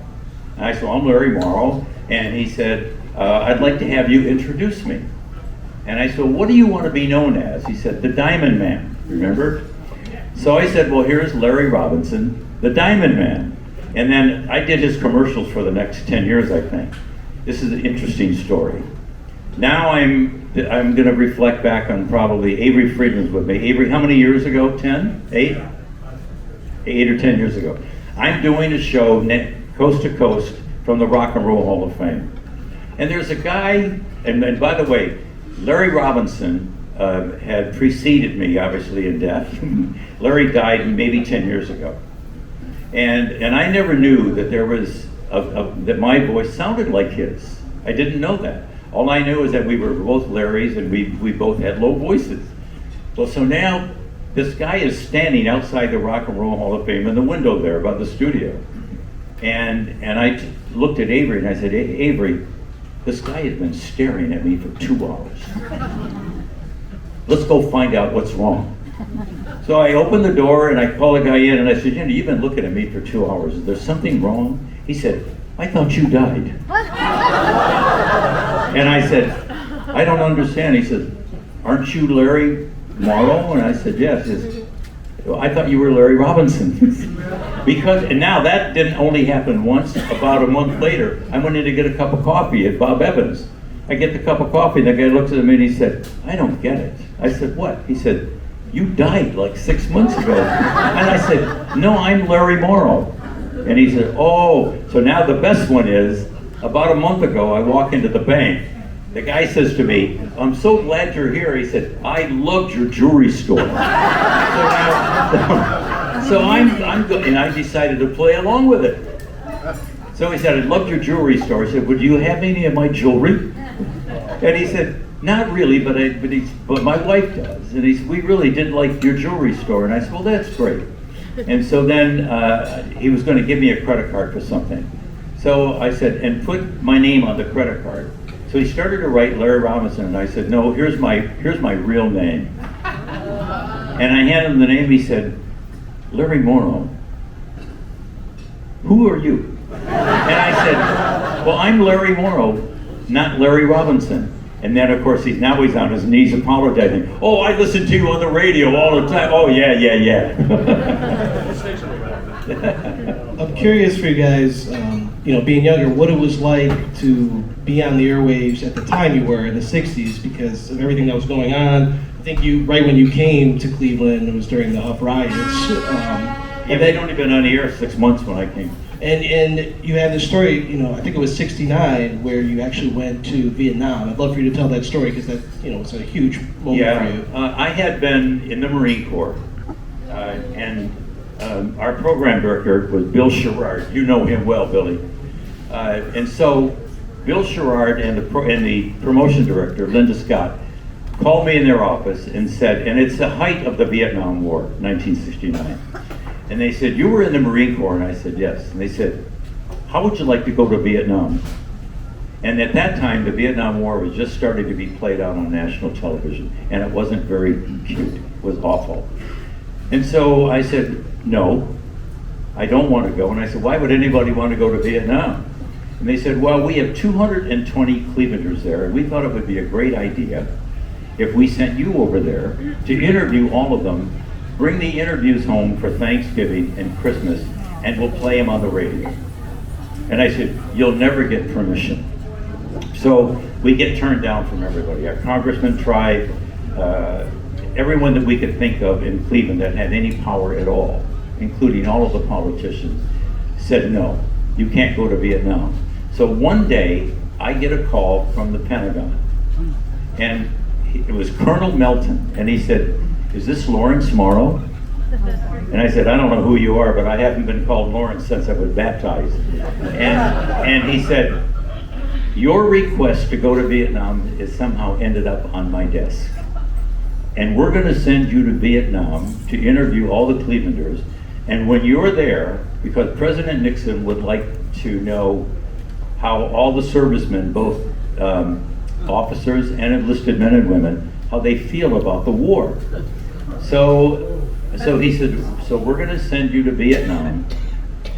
And I said, "Well, I'm Larry Morrow," and he said, "I'd like to have you introduce me." And I said, "What do you want to be known as?" He said, "The Diamond Man." Remember? So I said, "Well, here's Larry Robinson, the Diamond Man." And then I did his commercials for the next 10 years, I think. This is an interesting story. Now I'm going to reflect back on probably Avery Friedman's with me. Avery, how many years ago? 10? 8? 8 or 10 years ago. I'm doing a show coast to coast from the Rock and Roll Hall of Fame. And there's a guy, and by the way, Larry Robinson had preceded me, obviously, in death. Larry died maybe 10 years ago. And I never knew that there was, that my voice sounded like his. I didn't know that. All I knew is that we were both Larrys and we both had low voices. Well, so now this guy is standing outside the Rock and Roll Hall of Fame in the window there above the studio. And I looked at Avery and I said, "Hey, Avery, this guy has been staring at me for 2 hours. Let's go find out what's wrong." So I opened the door and I called the guy in and I said, "You've been looking at me for 2 hours. Is there something wrong?" He said, "I thought you died." And I said, "I don't understand." He said, "Aren't you Larry Morrow?" And I said, "Yes." He said, "Well, I thought you were Larry Robinson." And now that didn't only happen once. About a month later, I went in to get a cup of coffee at Bob Evans. I get the cup of coffee and the guy looks at me and he said, "I don't get it." I said, "What?" He said, "You died like 6 months ago." And I said, "No, I'm Larry Morrow." And he said, "Oh." So now the best one is, about a month ago, I walk into the bank. The guy says to me, "I'm so glad you're here." He said, "I loved your jewelry store." So and I decided to play along with it. So he said, "I loved your jewelry store." I said, "Would you have any of my jewelry?" And he said, "Not really, but my wife does." And he said, "We really did like your jewelry store." And I said, "Well, that's great." And so then he was going to give me a credit card for something. So I said, "And put my name on the credit card." So he started to write Larry Robinson, and I said, "No, here's my real name." And I handed him the name. He said, "Larry Morrow, who are you?" And I said, "Well, I'm Larry Morrow, not Larry Robinson." And then, of course, he's on his knees apologizing. "Oh, I listen to you on the radio all the time." "Oh, yeah." I'm curious for you guys, being younger, what it was like to be on the airwaves at the time you were in the 60s because of everything that was going on. I think right when you came to Cleveland, it was during the Up riots. Yeah, they'd only been on the air 6 months when I came. And you had this story, I think it was 69, where you actually went to Vietnam. I'd love for you to tell that story because that, it's a huge moment for you. I had been in the Marine Corps, and our program director was Bill Sherrard. You know him well, Billy. And so Bill Sherrard and the promotion director, Linda Scott, called me in their office and said, and it's the height of the Vietnam War, 1969. And they said, you were in the Marine Corps? And I said, yes. And they said, how would you like to go to Vietnam? And at that time, the Vietnam War was just starting to be played out on national television, and it wasn't very cute. It was awful. And so I said, no, I don't want to go. And I said, why would anybody want to go to Vietnam? And they said, well, we have 220 Clevelanders there, and we thought it would be a great idea if we sent you over there to interview all of them, bring the interviews home for Thanksgiving and Christmas, and we'll play them on the radio. And I said, you'll never get permission. So we get turned down from everybody. Our congressman tried, everyone that we could think of in Cleveland that had any power at all, including all of the politicians, said no, you can't go to Vietnam. So one day, I get a call from the Pentagon, and it was Colonel Melton, and he said, is this Lawrence Morrow? And I said, I don't know who you are, but I haven't been called Lawrence since I was baptized. And he said, your request to go to Vietnam has somehow ended up on my desk. And we're going to send you to Vietnam to interview all the Clevelanders. And when you're there, because President Nixon would like to know how all the servicemen, both officers and enlisted men and women, how they feel about the war. So he said, so we're going to send you to Vietnam,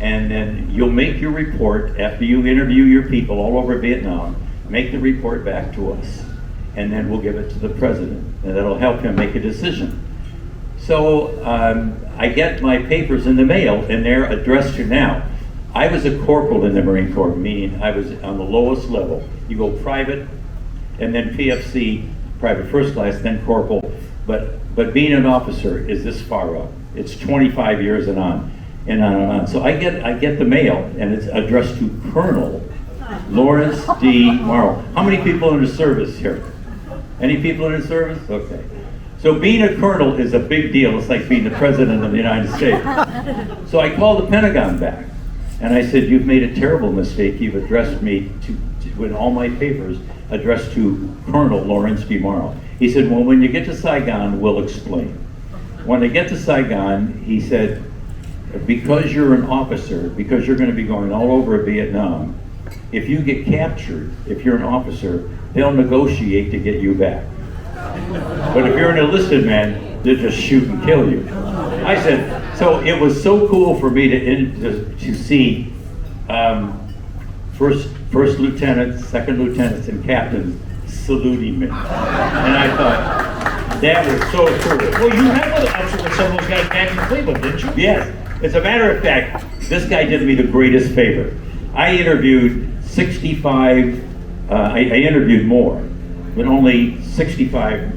and then you'll make your report after you interview your people all over Vietnam, make the report back to us, and then we'll give it to the president, and that'll help him make a decision. So I get my papers in the mail, and they're addressed to now. I was a corporal in the Marine Corps, meaning I was on the lowest level. You go private, and then PFC, private first class, then corporal. But being an officer is this far up. It's 25 years and on and on and on. So I get the mail, and it's addressed to Colonel Lawrence D. Morrow. How many people in the service here? Any people in the service? Okay. So being a colonel is a big deal. It's like being the president of the United States. So I called the Pentagon back, and I said, you've made a terrible mistake. You've addressed me with all my papers addressed to Colonel Lawrence D. Morrow. He said, well, when you get to Saigon, we'll explain. When they get to Saigon, he said, because you're an officer, because you're going to be going all over Vietnam, if you get captured, if you're an officer, they'll negotiate to get you back. But if you're an enlisted man, they'll just shoot and kill you. I said, so it was so cool for me to see first lieutenants, second lieutenants, and captains saluting me. And I thought, that was so cool. Well, you had an option with some of those guys back in Cleveland, didn't you? Yes. As a matter of fact, this guy did me the greatest favor. I interviewed 65, I interviewed more, but only 65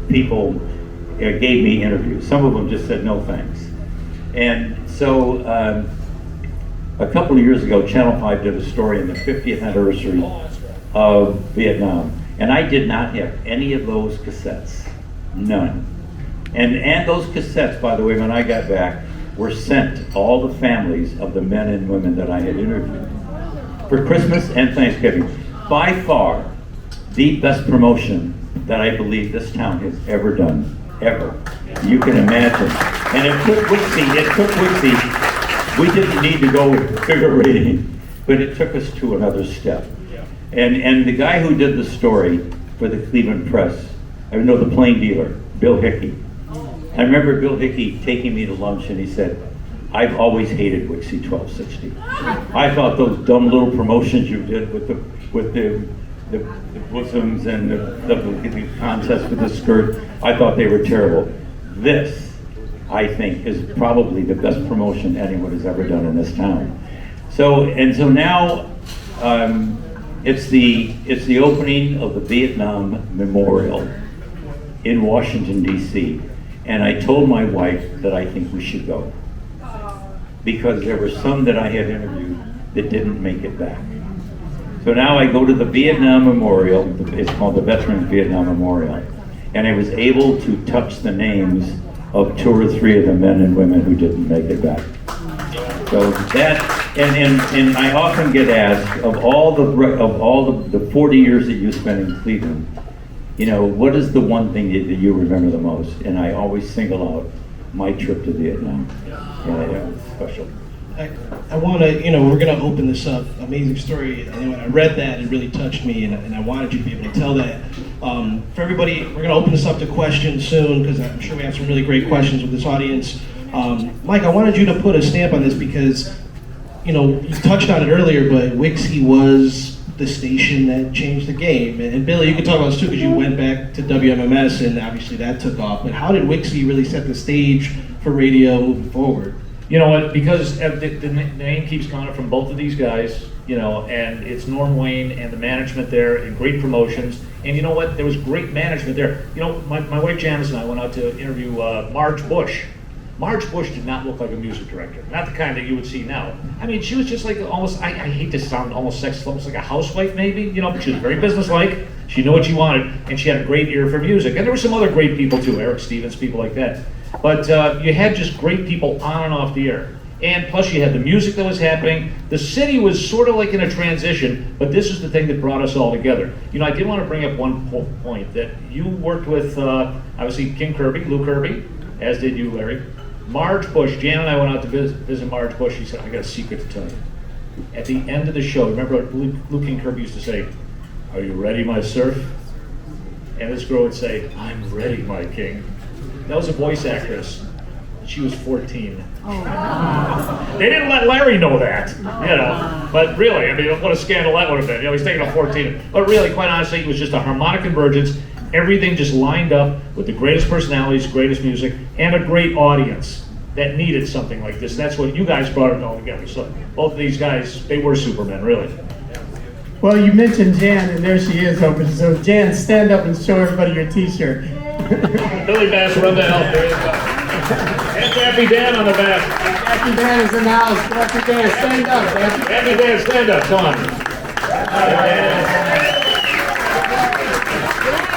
people gave me interviews. Some of them just said no thanks. And so a couple of years ago, Channel 5 did a story in the 50th anniversary of Vietnam. And I did not have any of those cassettes. None. And those cassettes, by the way, when I got back, were sent to all the families of the men and women that I had interviewed for Christmas and Thanksgiving. By far, the best promotion that I believe this town has ever done, ever. You can imagine. And it took Wixy, we didn't need to go with bigger rating, but it took us to another step. And the guy who did the story for the Cleveland Press, I know the plane dealer, Bill Hickey. I remember Bill Hickey taking me to lunch, and he said, I've always hated Wixy1260. I thought those dumb little promotions you did with the bosoms and the contest with the skirt, I thought they were terrible. This, I think, is probably the best promotion anyone has ever done in this town. So now it's the opening of the Vietnam Memorial in Washington, D.C. And I told my wife that I think we should go, because there were some that I had interviewed that didn't make it back. So now I go to the Vietnam Memorial, it's called the Veterans Vietnam Memorial, and I was able to touch the names of 2 or 3 of the men and women who didn't make it back. So that, and I often get asked, of all the 40 years that you spent in Cleveland, you know, what is the one thing that you remember the most? And I always single out my trip to Vietnam. Yeah, it's special. I want to, you know, we're going to open this up. Amazing story. And when I read that, it really touched me, and I wanted you to be able to tell that. For everybody, we're going to open this up to questions soon, because I'm sure we have some really great questions with this audience. Mike, I wanted you to put a stamp on this because, you know, you touched on it earlier, but Wixy was the station that changed the game. And Billy, you can talk about this too, because you went back to WMMS, and obviously that took off. But how did Wixy really set the stage for radio moving forward? You know what, because the name keeps coming from both of these guys, you know, and it's Norm Wayne and the management there, and great promotions. And you know what, there was great management there. You know, my wife Janice and I went out to interview Marge Bush. Marge Bush did not look like a music director, not the kind that you would see now. I mean, she was just like almost, I hate to sound almost sexist, almost like a housewife maybe, you know, but she was very businesslike. She knew what she wanted, and she had a great ear for music. And there were some other great people too, Eric Stevens, people like that. But you had just great people on and off the air. And plus you had the music that was happening. The city was sort of like in a transition, but this is the thing that brought us all together. You know, I did want to bring up one point, that you worked with, obviously, King Kirby, Lou Kirby, as did you, Larry. Marge Bush, Jan and I went out to visit Marge Bush. He said, I got a secret to tell you. At the end of the show, remember what Lou King Kirby used to say, "Are you ready, my surf?" And this girl would say, "I'm ready, my king." That was a voice actress. She was 14. Oh. They didn't let Larry know that, you know. But really, I mean, what a scandal that would have been. You know, he's taking a 14. But really, quite honestly, it was just a harmonic convergence. Everything just lined up with the greatest personalities, greatest music, and a great audience that needed something like this. That's what you guys brought it all together. So both of these guys, they were Supermen, really. Well, you mentioned Jan, and there she is open. So Jan, stand up and show everybody your t-shirt. Billy Bass, rub that out. There you go. And Daffy Dan on the back. Daffy Dan is in the house. Daffy Dan, stand up. Daffy Dan, stand up. Come on.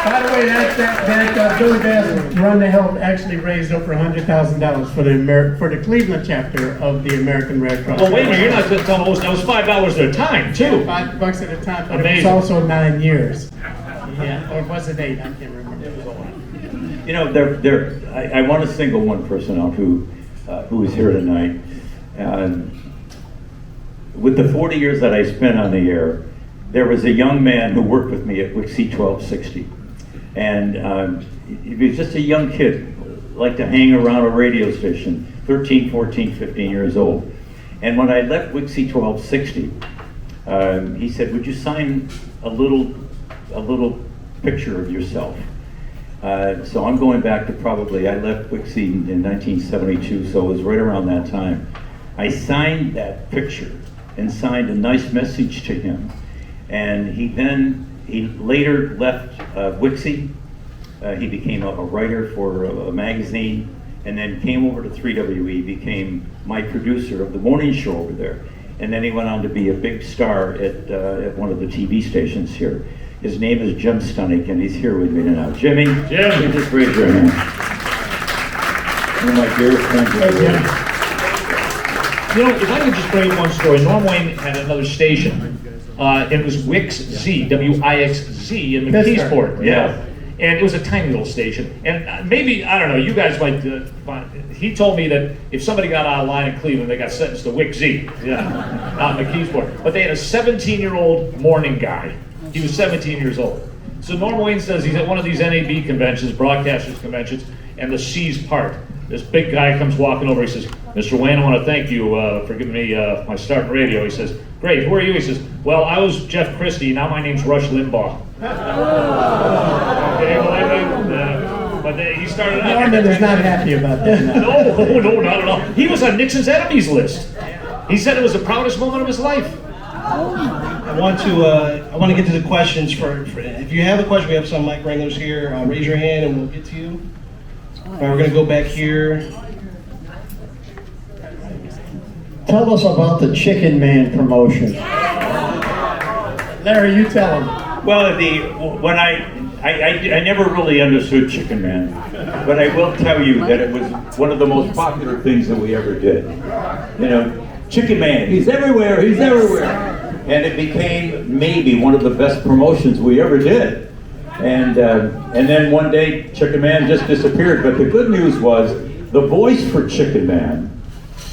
By the way, that Billy Bass Run to Help actually raised over $100,000 for the Cleveland chapter of the American Red Cross. Well, wait a minute, you're not telling us that was $5 at a time, too. Yeah, $5 at a time, but amazing. It was also 9 years. Yeah, or was it 8? I can't remember. You know, I want to single one person out who is here tonight. With the 40 years that I spent on the air, there was a young man who worked with me at WIXY1260. And he was just a young kid, liked to hang around a radio station, 13, 14, 15 years old. And when I left WIXY1260, he said, "Would you sign a little picture of yourself?" So I'm going back to I left Wixy in 1972, so it was right around that time. I signed that picture and signed a nice message to him. And he later left Wixy. He became a writer for a magazine, and then came over to 3WE, became my producer of the morning show over there. And then he went on to be a big star at one of the TV stations here. His name is Jim Stunnick, and he's here with me now. Jimmy, just raise your hand. One of my dearest friends. You know, if I could just bring one story. Norm Wayne had another station. It was WIXZ, W-I-X-Z in McKeesport. Yeah. And it was a tiny little station. And maybe, I don't know, you guys might he told me that if somebody got out of line in Cleveland, they got sentenced to WIXZ. Yeah. Out in McKeesport. But they had a 17-year-old morning guy. He was 17 years old. So Norm Wayne says he's at one of these NAB conventions, broadcasters conventions, and the seas part. This big guy comes walking over. He says, "Mr. Wayne, I want to thank you for giving me my start in radio." He says, "Great, who are you?" He says, "Well, I was Jeff Christie, now my name's Rush Limbaugh." Okay, well, but he started out. Norman is not happy about that. No, not at all. He was on Nixon's enemies list. He said it was the proudest moment of his life. I want to get to the questions for if you have a question, we have some mic wranglers here. Raise your hand and we'll get to you. All right, we're going to go back here. Tell us about the Chicken Man promotion. Larry, you tell him. Well, when I never really understood Chicken Man, but I will tell you that it was one of the most popular things that we ever did. You know, Chicken Man, he's everywhere, he's everywhere. And it became maybe one of the best promotions we ever did. And then one day, Chicken Man just disappeared. But the good news was, the voice for Chicken Man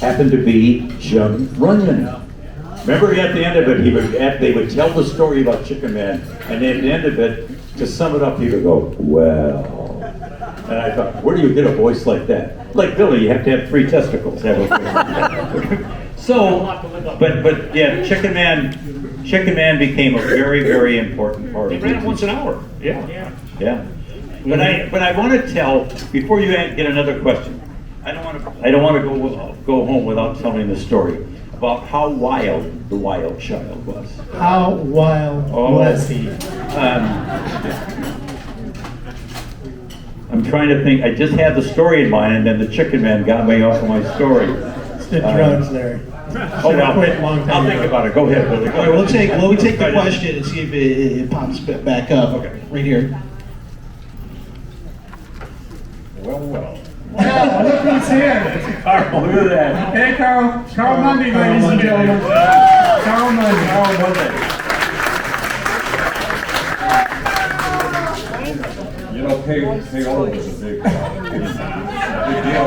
happened to be Jim Runyon. Remember at the end of it, they would tell the story about Chicken Man, and at the end of it, to sum it up, he would go, well. And I thought, where do you get a voice like that? Like Billy, you have to have 3 testicles. So, but yeah, Chicken Man became a very, very important part of it. They ran it once an hour. Yeah. But I want to tell, before you get another question, I don't want to go home without telling the story about how wild the wild child was. How wild was he? I'm trying to think. I just had the story in mind, and then the Chicken Man got me off of my story. It's the drugs, Larry. I'll think about it. Go ahead, Billy. All right, we'll take the question and see if it pops back up. Okay, right here. Well. Well, look who's here. Carl, look at that. Hey, Carl. Carl Mundy, ladies and gentlemen. Carl Mundy. You know, payola was a big deal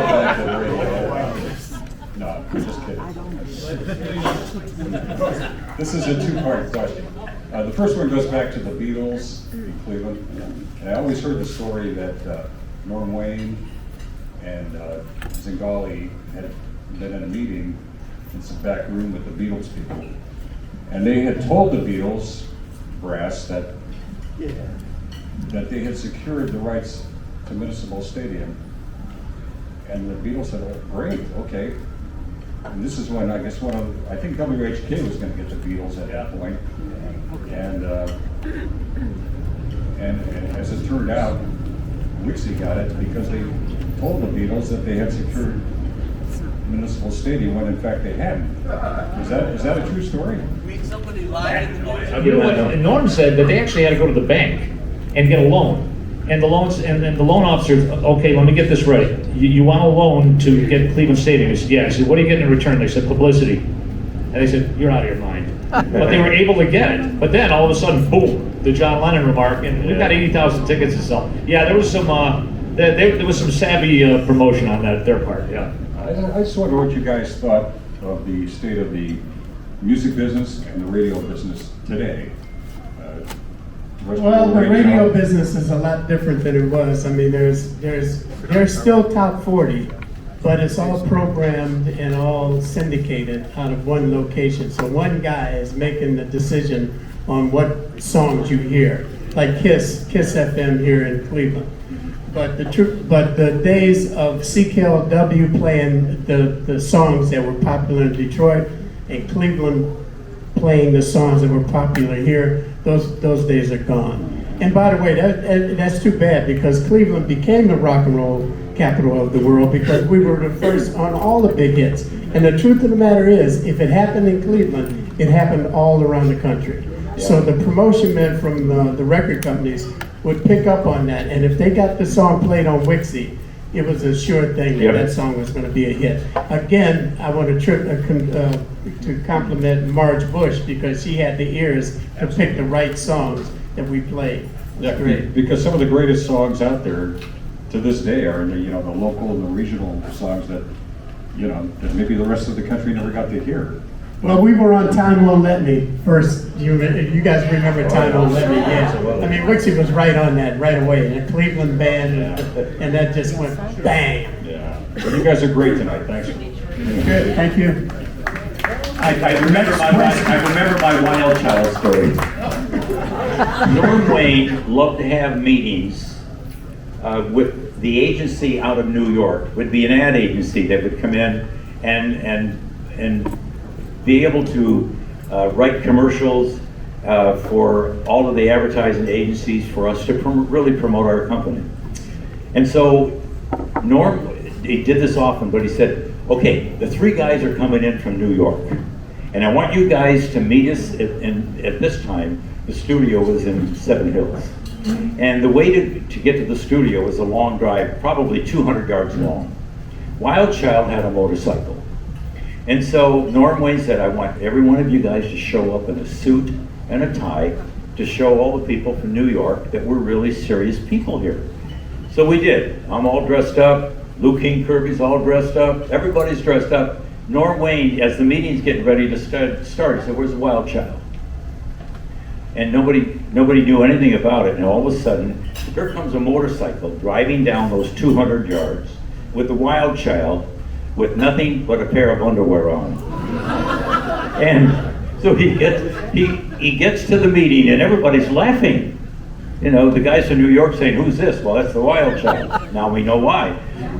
back then. No, I'm just kidding. This is a 2-part question. The first one goes back to the Beatles in Cleveland. And I always heard the story that Norm Wayne and Zingali had been in a meeting in some back room with the Beatles people. And they had told the Beatles brass that they had secured the rights to Municipal Stadium. And the Beatles said, oh, great, okay. And this is when, I think WHK was going to get the Beatles at that point. And as it turned out, Wixy got it because they told the Beatles that they had secured Municipal Stadium when in fact they hadn't. Is that a true story? You know what? Norm said that they actually had to go to the bank and get a loan. And the loan officer, okay, let me get this right. You want a loan to get Cleveland Stadium? He said, yeah. I said, what are you getting in return? They said, publicity. And they said, you're out of your mind. But they were able to get it. But then all of a sudden, boom, the John Lennon remark, and we've got 80,000 tickets to sell. Yeah, there was some savvy promotion on their part. Yeah. I just wonder what you guys thought of the state of the music business and the radio business today. Well, the radio business is a lot different than it was. I mean, there's still top 40, but it's all programmed and all syndicated out of one location. So one guy is making the decision on what songs you hear, like Kiss FM here in Cleveland. But the days of CKLW playing the songs that were popular in Detroit and Cleveland playing the songs that were popular here, those days are gone. And by the way, that's too bad, because Cleveland became the rock and roll capital of the world because we were the first on all the big hits. And the truth of the matter is, if it happened in Cleveland, it happened all around the country. Yeah. So the promotion men from the record companies would pick up on that, and if they got the song played on Wixy, it was a sure thing that that song was going to be a hit. Again, I want to compliment Marge Bush, because she had the ears to pick the right songs that we played. Yeah, great. Because some of the greatest songs out there to this day are the local and the regional songs that that maybe the rest of the country never got to hear. Well, we were on Time Won't Let Me first. You guys remember Time Won't Let Me? Yeah. I mean, Wixy was right on that right away. The Cleveland band, and that just went bang. Yeah. Well, you guys are great tonight. Thanks. Good. Thank you. I remember my wild child story. Norm Wayne loved to have meetings with the agency out of New York. Would be an ad agency that would come in and be able to write commercials for all of the advertising agencies for us to really promote our company. And so Norm, he did this often, but he said, okay, the three guys are coming in from New York, and I want you guys to meet us at this time. The studio was in Seven Hills. And the way to get to the studio was a long drive, probably 200 yards long. Wild Child had a motorcycle. And so Norm Wayne said, I want every one of you guys to show up in a suit and a tie to show all the people from New York that we're really serious people here. So we did. I'm all dressed up. Lou King Kirby's all dressed up. Everybody's dressed up. Norm Wayne, as the meeting's getting ready to start, he said, where's the Wild Child? And nobody knew anything about it. And all of a sudden, here comes a motorcycle driving down those 200 yards with the Wild Child with nothing but a pair of underwear on. And so he gets to the meeting and everybody's laughing. You know, the guys from New York saying, who's this? Well, that's the Wild Child. Now we know why.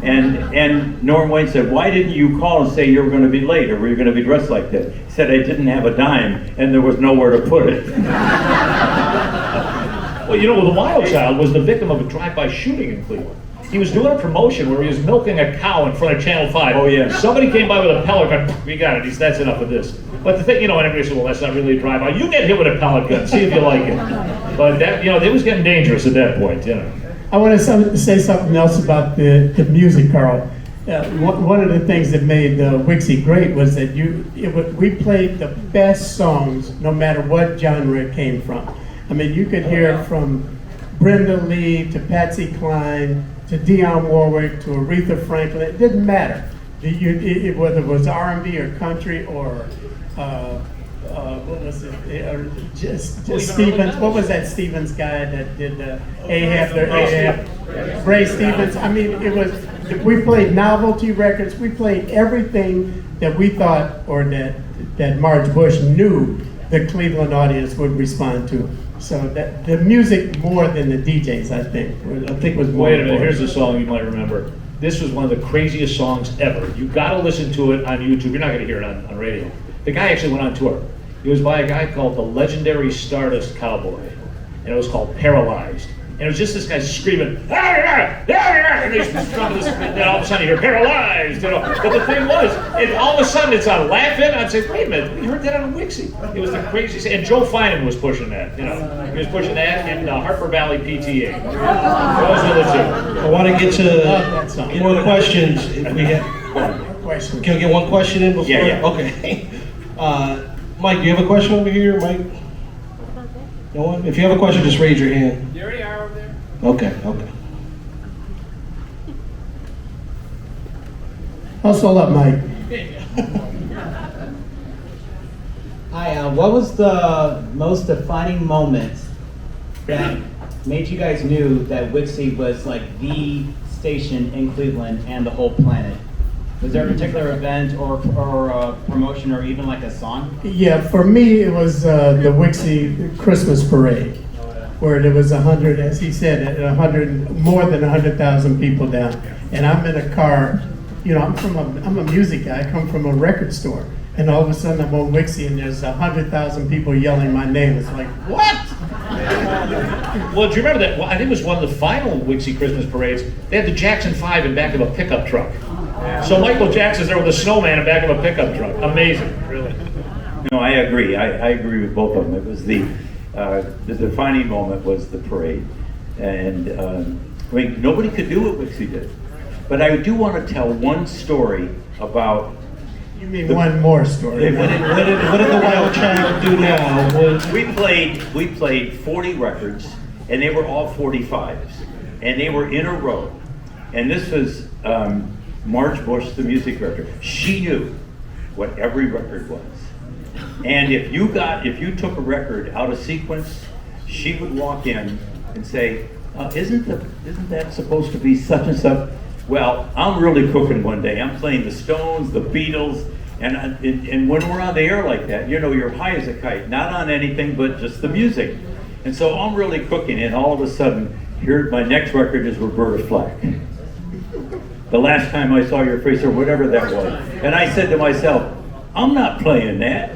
And Norm Wayne said, why didn't you call and say you were going to be late or were you going to be dressed like that? He said, I didn't have a dime and there was nowhere to put it. Well, you know, the Wild Child was the victim of a drive-by shooting in Cleveland. He was doing a promotion where he was milking a cow in front of Channel 5. Oh, yeah. Somebody came by with a pellet gun. We got it. That's enough of this. But the thing, you know, and everybody said, well, that's not really a drive-by. You get hit with a pellet gun. See if you like it. But that, you know, it was getting dangerous at that point, you know. I want to say something else about the music, Carl. One of the things that made Wixy great was that we played the best songs no matter what genre it came from. I mean, you could hear from Brenda Lee to Patsy Cline to Dionne Warwick to Aretha Franklin. It didn't matter whether it was R&B or country or what was it? Just Stevens. What was that Stevens guy that did Ahab? Ray Stevens. I mean, it was. We played novelty records. We played everything that we thought, or that Marge Bush knew the Cleveland audience would respond to. So that the music more than the DJs, I think was more. Wait a minute. Here's a song you might remember. This was one of the craziest songs ever. You got to listen to it on YouTube. You're not going to hear it on radio. The guy actually went on tour. It was by a guy called the legendary Stardust Cowboy, and it was called Paralyzed. And it was just this guy screaming, and he's strumming this, and then all of a sudden you hear Paralyzed, you know. But the thing was, all of a sudden it's on laughing. I'd say, wait a minute, we heard that on Wixy. It was the craziest. And Joe Finan was pushing that, you know. He was pushing that, and Harper Valley PTA. Those are the two. I want to get to more questions. If we have, can we get one question in before? Yeah. Okay. Mike, do you have a question over here, Mike? No one? If you have a question, just raise your hand. You already are over there. Okay. Hustle up, Mike. Hi, what was the most defining moment that made you guys knew that Wixy was like the station in Cleveland and the whole planet? Was there a particular event or a promotion or even like a song? Yeah, for me it was the Wixy Christmas Parade, where there was 100, as he said, 100, more than 100,000 people down. And I'm in a car, you know, I'm a music guy, I come from a record store. And all of a sudden I'm on Wixy and there's 100,000 people yelling my name. It's like, what? Well, do you remember that? Well, I think it was one of the final Wixy Christmas parades. They had the Jackson 5 in back of a pickup truck. So Michael Jackson's there with a snowman in back of a pickup truck. Amazing, really. No, I agree. I agree with both of them. It was the defining moment was the parade, and I mean nobody could do what Wixy did. But I do want to tell one story about. You mean one more story? What did the Wild Child do now? We played 40 records, and they were all 45s, and they were in a row. And this was Marge Bush, the music director. She knew what every record was. And if you took a record out of sequence, she would walk in and say, isn't that supposed to be such and such? Well, I'm really cooking one day. I'm playing the Stones, the Beatles, and when we're on the air like that, you know, you're high as a kite, not on anything but just the music. And so I'm really cooking, and all of a sudden, here my next record is Roberta Flack. The last time I saw your face, or whatever that was. And I said to myself, I'm not playing that.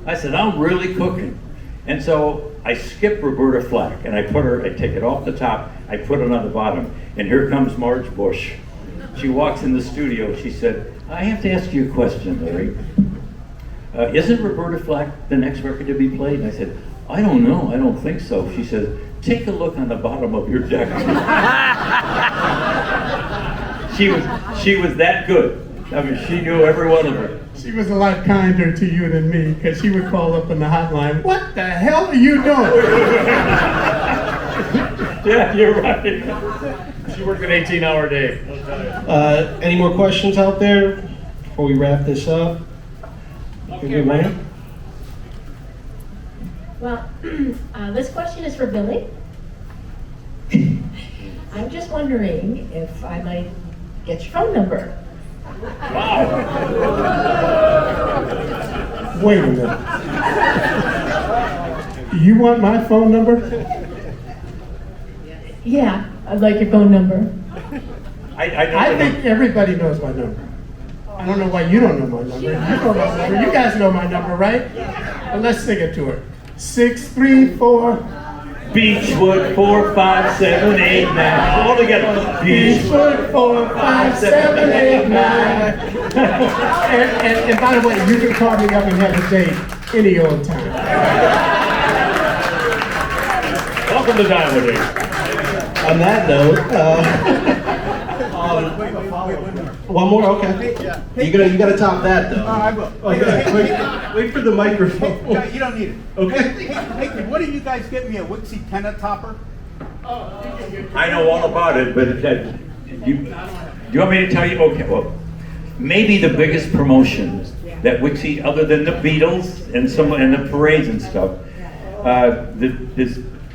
I said, I'm really cooking. And so I skipped Roberta Flack, and I take it off the top, I put it on the bottom, and here comes Marge Bush. She walks in the studio, she said, I have to ask you a question, Larry. Isn't Roberta Flack the next record to be played? And I said, I don't know, I don't think so. She said, take a look on the bottom of your deck. She was that good. I mean, she knew every one of them. She was a lot kinder to you than me, because she would call up on the hotline, what the hell are you doing? Yeah, you're right. She worked an 18-hour day. Any more questions out there before we wrap this up? Okay, Mike. Well, this question is for Billy. I'm just wondering if I might get your phone number. Wait a minute. You want my phone number? Yeah, I'd like your phone number. I think everybody knows my number. I don't know why you don't know my number. You know my number. You guys know my number, right? Well, let's sing it to her. 634 Beechwood 45789. All together. Beechwood 45789. And by the way, you can call me up and have a date any old time. Welcome to Diamond Days. On that note, one more, okay. You gotta top that though. I will. Okay, wait for the microphone. No, you don't need it. Okay. Hey, what did you guys get me a Wixy tenor topper? I know all about it, but do you want me to tell you? Okay, well, maybe the biggest promotion that Wixy, other than the Beatles and the parades and stuff,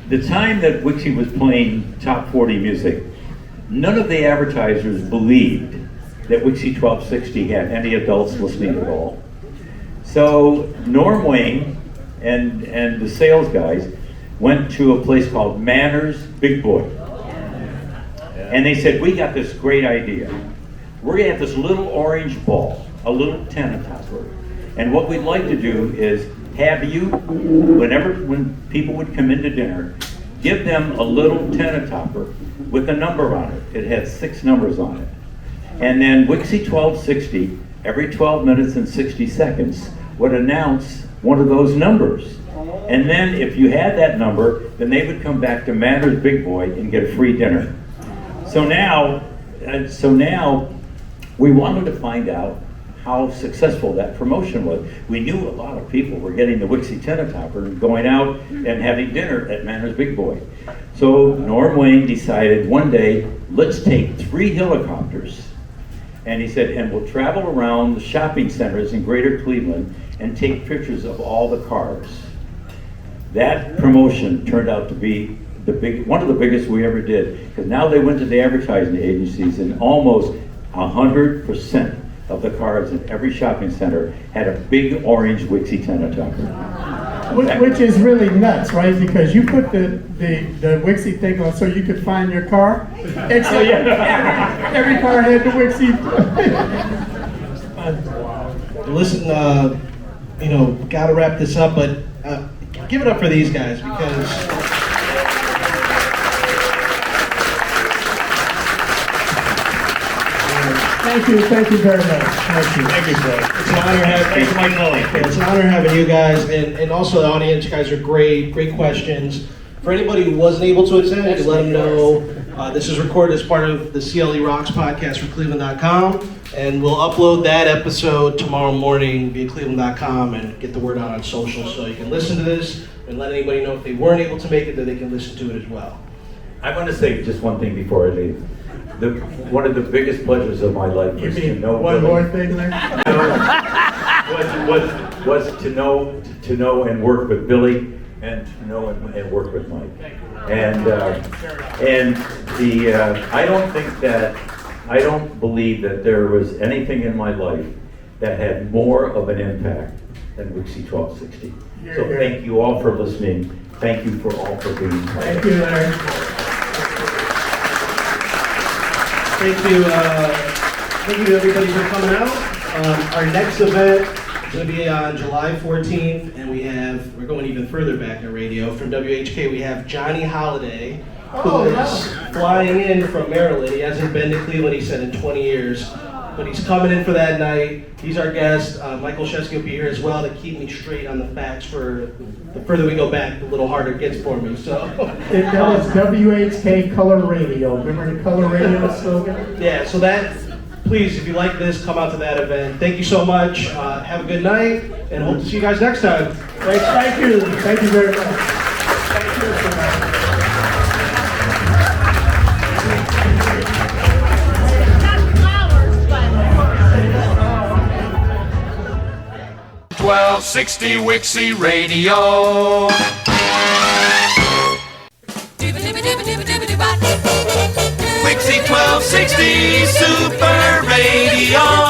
the time that Wixy was playing top 40 music, none of the advertisers believed that Wixy1260 had any adults listening at all. So Norm Wayne and the sales guys went to a place called Manners Big Boy. And they said, we got this great idea. We're gonna have this little orange ball, a little tenor topper. And what we'd like to do is have you, when people would come into dinner, give them a little tenor topper with a number on it. It had 6 numbers on it. And then Wixy1260, every 12 minutes and 60 seconds, would announce one of those numbers. And then if you had that number, then they would come back to Manners Big Boy and get a free dinner. So now we wanted to find out how successful that promotion was. We knew a lot of people were getting the Wixy tenor topper and going out and having dinner at Manners Big Boy. So Norm Wayne decided one day, let's take 3 helicopters. And he said, and we'll travel around the shopping centers in Greater Cleveland and take pictures of all the cars. That promotion turned out to be one of the biggest we ever did, because now they went to the advertising agencies and almost 100% of the cars in every shopping center had a big orange Wixy tenor topper. Which is really nuts, right? Because you put the Wixy thing on so you could find your car. Except every car had the Wixy. Listen, gotta wrap this up, but give it up for these guys because. Thank you very much. Thank you. Thank you, sir. It's an honor having Mike Miller. It's an honor having you guys, and also the audience. You guys are great questions. For anybody who wasn't able to attend, you let them know this is recorded as part of the CLE Rocks podcast for Cleveland.com, and we'll upload that episode tomorrow morning via Cleveland.com and get the word out on social so you can listen to this and let anybody know if they weren't able to make it that they can listen to it as well. I want to say just one thing before I leave. One of the biggest pleasures of my life was to know one Billy. more thing, Larry? was to know and work with Billy, and to know and work with Mike. And I don't believe that there was anything in my life that had more of an impact than Wixy1260. So thank you all for listening. Thank you all for being here. Thank you, Larry. Thank you to everybody for coming out. Our next event It's going to be on July 14th, and we're going even further back in radio. From WHK, we have Johnny Holiday, who is flying in from Maryland. He hasn't been to Cleveland, he said, in 20 years. But he's coming in for that night. He's our guest. Michael Shesky will be here as well to keep me straight on the facts. For the further we go back, the little harder it gets for me. So That was WHK Color Radio. Remember the Color Radio slogan? yeah, so please, if you like this, come out to that event. Thank you so much. Have a good night, and hope to see you guys next time. Thank you. Thank you very much. Thank you so much. 1260 Wixy Radio. Wixy 1260 Super Radio.